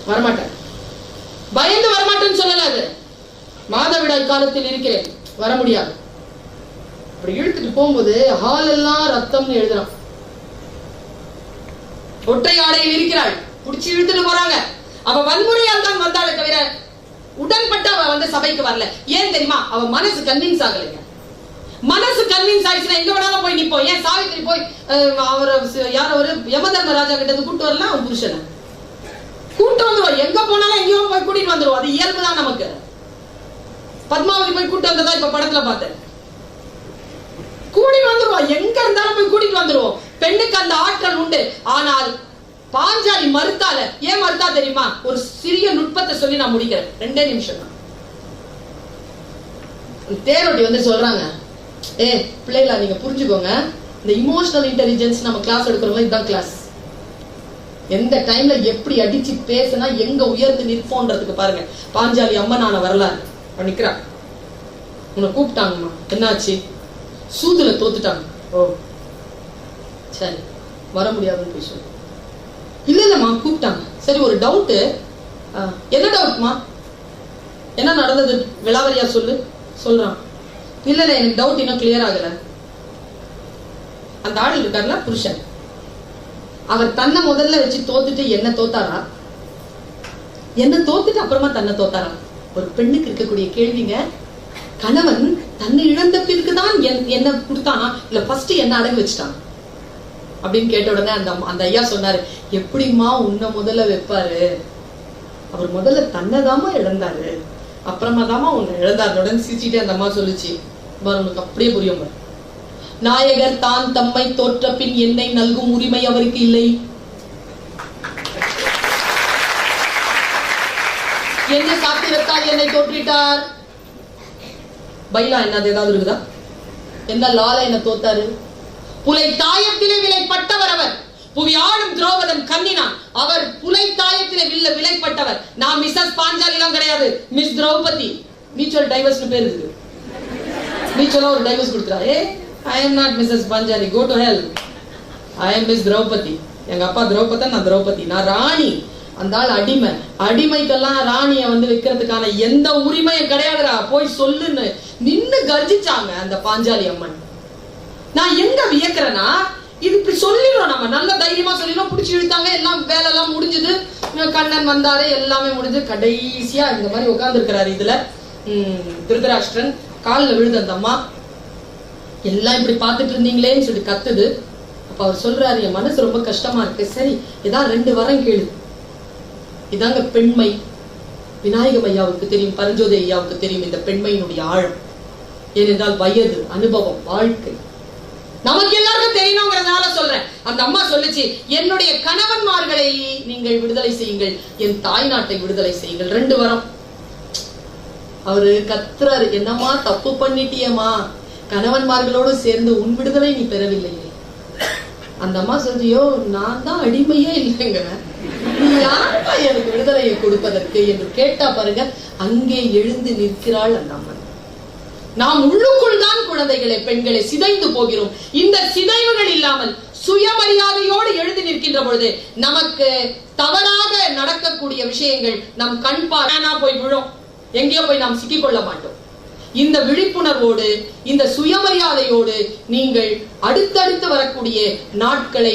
வரமாட்டேன், பயந்து வரமாட்டேன்னு சொல்லல. அது மாதவிடாய் காலத்தில் இருக்கிறேன், வர முடியாது. அப்படி இழுத்துட்டு போகும்போது ஹால் எல்லாம் ரத்தம்னு எழுதுறான். ஒற்றை ஆடையில் இருக்கிறாள், புடிச்சு இழுத்துட்டு போறாங்க. அவ வன்முறையால் தான் வந்தாலே தவிர உடன்பட்டு அவ சபைக்கு வரல. ஏன் தெரியுமா? அவ மனசு கன்வின்ஸ் ஆகலைங்க. மனசு கன்வின்ஸ் ஆயிடுச்சுன்னா எங்க வேணாலும் போய் நிப்போம். ஏன் சாவித்திரி போய் அவரை யாரோ ஒரு யமதர்மராஜா கிட்ட கூட்டு வரலாம். அவன் புருஷனை கூட்டு வந்துருவா. எங்க போனாலும் எங்கேயோ போய் கூட்டிட்டு வந்துருவோம். அது இயல்புதான் நமக்கு. பத்மாவதி போய் கூட்டு வந்ததா இப்ப படத்துல பார்த்தேன். கூட்டிட்டு வந்துருவோம். எங்க இருந்தாலும் போய் கூட்டிட்டு வந்துருவோம். பெண்ணுக்கு அந்த ஆற்றல் உண்டு. ஆனால் பாஞ்சாலி மறுத்தால. ஏன் மறுத்தா தெரியுமா? ஒரு சிறிய நுட்பத்தை சொல்லி நான் முடிக்கிறேன். 2 நிமிஷம் தான். தேரோட்டி சொல்றாங்க, பிள்ளைகளா நீங்க புரிஞ்சுக்கோங்க, இந்த இமோஷனல் இன்டெலிஜென்ஸ் நம்ம கிளாஸ் எடுக்கிறோம்ல, இதுதான் கிளாஸ். எந்த டைம்ல எப்படி அடிச்சு பேசினா எங்க உயர்ந்து நிற்போன்றதுக்கு பாருங்க. பாஞ்சாலி அம்மனான வரலாறு நிக்கிறா. உன்னை கூப்பிட்டாங்கம்மா, என்னாச்சு? சூதுல தோத்துட்டாங்க. ஓ சரி, வர முடியாதுன்னு போய் சொல்லு. இல்ல இல்லம்மா கூப்பிட்டாங்க. சரி, ஒரு டவுட்டு. என்ன டவுட்மா? என்ன நடந்தது விளாவரியா சொல்லு. சொல்றான். இல்ல இல்ல எனக்கு டவுட் இன்னும் கிளியர் ஆகல. அந்த ஆள் இருக்காருல புருஷன், அவர் தன்னை முதல்ல வச்சு தோத்துட்டு என்ன தோத்தாரா? என்ன தோத்துட்டு அப்புறமா தன்னை தோத்தாரா? ஒரு பெண்ணுக்கு இருக்கக்கூடிய கேள்விங்க. கணவன் தன்னை இழந்த பிறகுதான் என்ன கொடுத்தானா, இல்ல ஃபர்ஸ்ட் என்ன அடகு வச்சுட்டான் அப்படின்னு கேட்ட உடனே அந்த ஐயா சொன்னாரு, எப்படிமா உன்னை முதல்ல வைப்பாரு? அவர் முதல்ல தன்னைதாமா இழந்தாரு. அப்புறமா தாமா உன்னை இழந்தாருடன் சிரிச்சுட்டே அந்த அம்மா சொல்லுச்சு, உனக்கு அப்படியே புரியும். நாயகர் தான் தம்மை தோற்ற பின் என்னை நல்கும் உரிமை அவருக்கு இல்லை. என்ன சாத்திரத்தால் என்னை தோற்றிட்டார்? பைலா என்னது ஏதாவது இருக்குதா? என்ன லால என்ன தோத்தாரு? புலை தாயத்திலே விலைப்பட்டவர் அவர். புவி ஆளும் திரௌபதன் கண்ணினான். அவர் புலை தாயத்திலே விலைப்பட்டவர். நான் மிஸ்ஸஸ் பாஞ்சாலி எல்லாம் கிடையாது, மிஸ் திரௌபதி. மியூச்சுவல் டைவர்ஸ் பேர் இருக்கு. மியூச்சுவலா ஒரு divorce கொடுத்துறாரு. I am not Mrs. Panjali, go to hell. I am Miss Draupadi. எங்க அப்பா திரௌபதன், நான் திரௌபதி. நான் ராணி. அந்த ஆள் அடிமை. அடிமைக்கெல்லாம் ராணிய வைக்கிறதுக்கான எந்த உரிமையும் கிடையாதுடா, போய் சொல்லுன்னு நின்னு கர்ஜிச்சாங்க அந்த பாஞ்சாலி அம்மன். நான் எங்க வியக்கிறேன்னா, இது இப்படி சொல்லிடும், நம்ம நல்ல தைரியமா சொல்லிடும், பிடிச்சி இழுத்தாங்க, எல்லாம் வேலை எல்லாம் முடிஞ்சது, கண்ணன் வந்தாரு, எல்லாமே முடிஞ்சு கடைசியா இந்த மாதிரி உட்கார்ந்து இருக்கிறாரு. இதுல திருதராஷ்டிரன் காலில் விழுது அந்த அம்மா. எல்லாம் இப்படி பார்த்துட்டு இருந்தீங்களேன்னு சொல்லி கத்துது. அப்ப அவர் சொல்றாரு, என் மனசு ரொம்ப கஷ்டமா இருக்கு. சரி, ஏதாவது 2 வரம் கேளு. இதாங்க பெண்மை. விநாயகம் ஐயாவுக்கு தெரியும், பரஞ்சோதி ஐயாவுக்கு தெரியும் இந்த பெண்மையினுடைய ஆழம். ஏனென்றால் வயது, அனுபவம், வாழ்க்கை நமக்கு எல்லாருக்கும் தெரியணுங்கிறதுனால சொல்றேன். அந்த அம்மா சொல்லுச்சு, என்னுடைய கணவன்மார்களை நீங்கள் விடுதலை செய்யுங்கள், என் தாய் நாட்டை விடுதலை செய்யுங்கள். 2 வரம். அவரு கத்துறாரு, என்னம்மா தப்பு பண்ணிட்டியம்மா, கணவன்மார்களோடு சேர்ந்து உன் விடுதலை நீ பெறவில்லையே. அந்த அம்மா சொல்றியோ, நான் தான் அடிமையே இல்லைங்க, நீ யாருப்பா எனக்கு விடுதலையை கொடுப்பதற்கு என்று கேட்டா பாருங்க, அங்கே எழுந்து நிற்கிறாள் அந்த அம்மன். நாம் உள்ளுக்குள் தான் குழந்தைகளை, பெண்களை சிதைந்து போகிறோம். இந்த சிதைவுகள் இல்லாமல் சுயமரியாதையோடு எழுந்து நிற்கின்ற பொழுது நமக்கு தவறாக நடக்கக்கூடிய விஷயங்கள் நம் கண் பாரானா போய் விழும், எங்கேயோ போய் நாம் சிக்கிக்கொள்ள மாட்டோம். இந்த விழிப்புணர்வோடு, இந்த சுயமரியாதையோடு நீங்கள் அடுத்தடுத்து வரக்கூடிய நாட்களை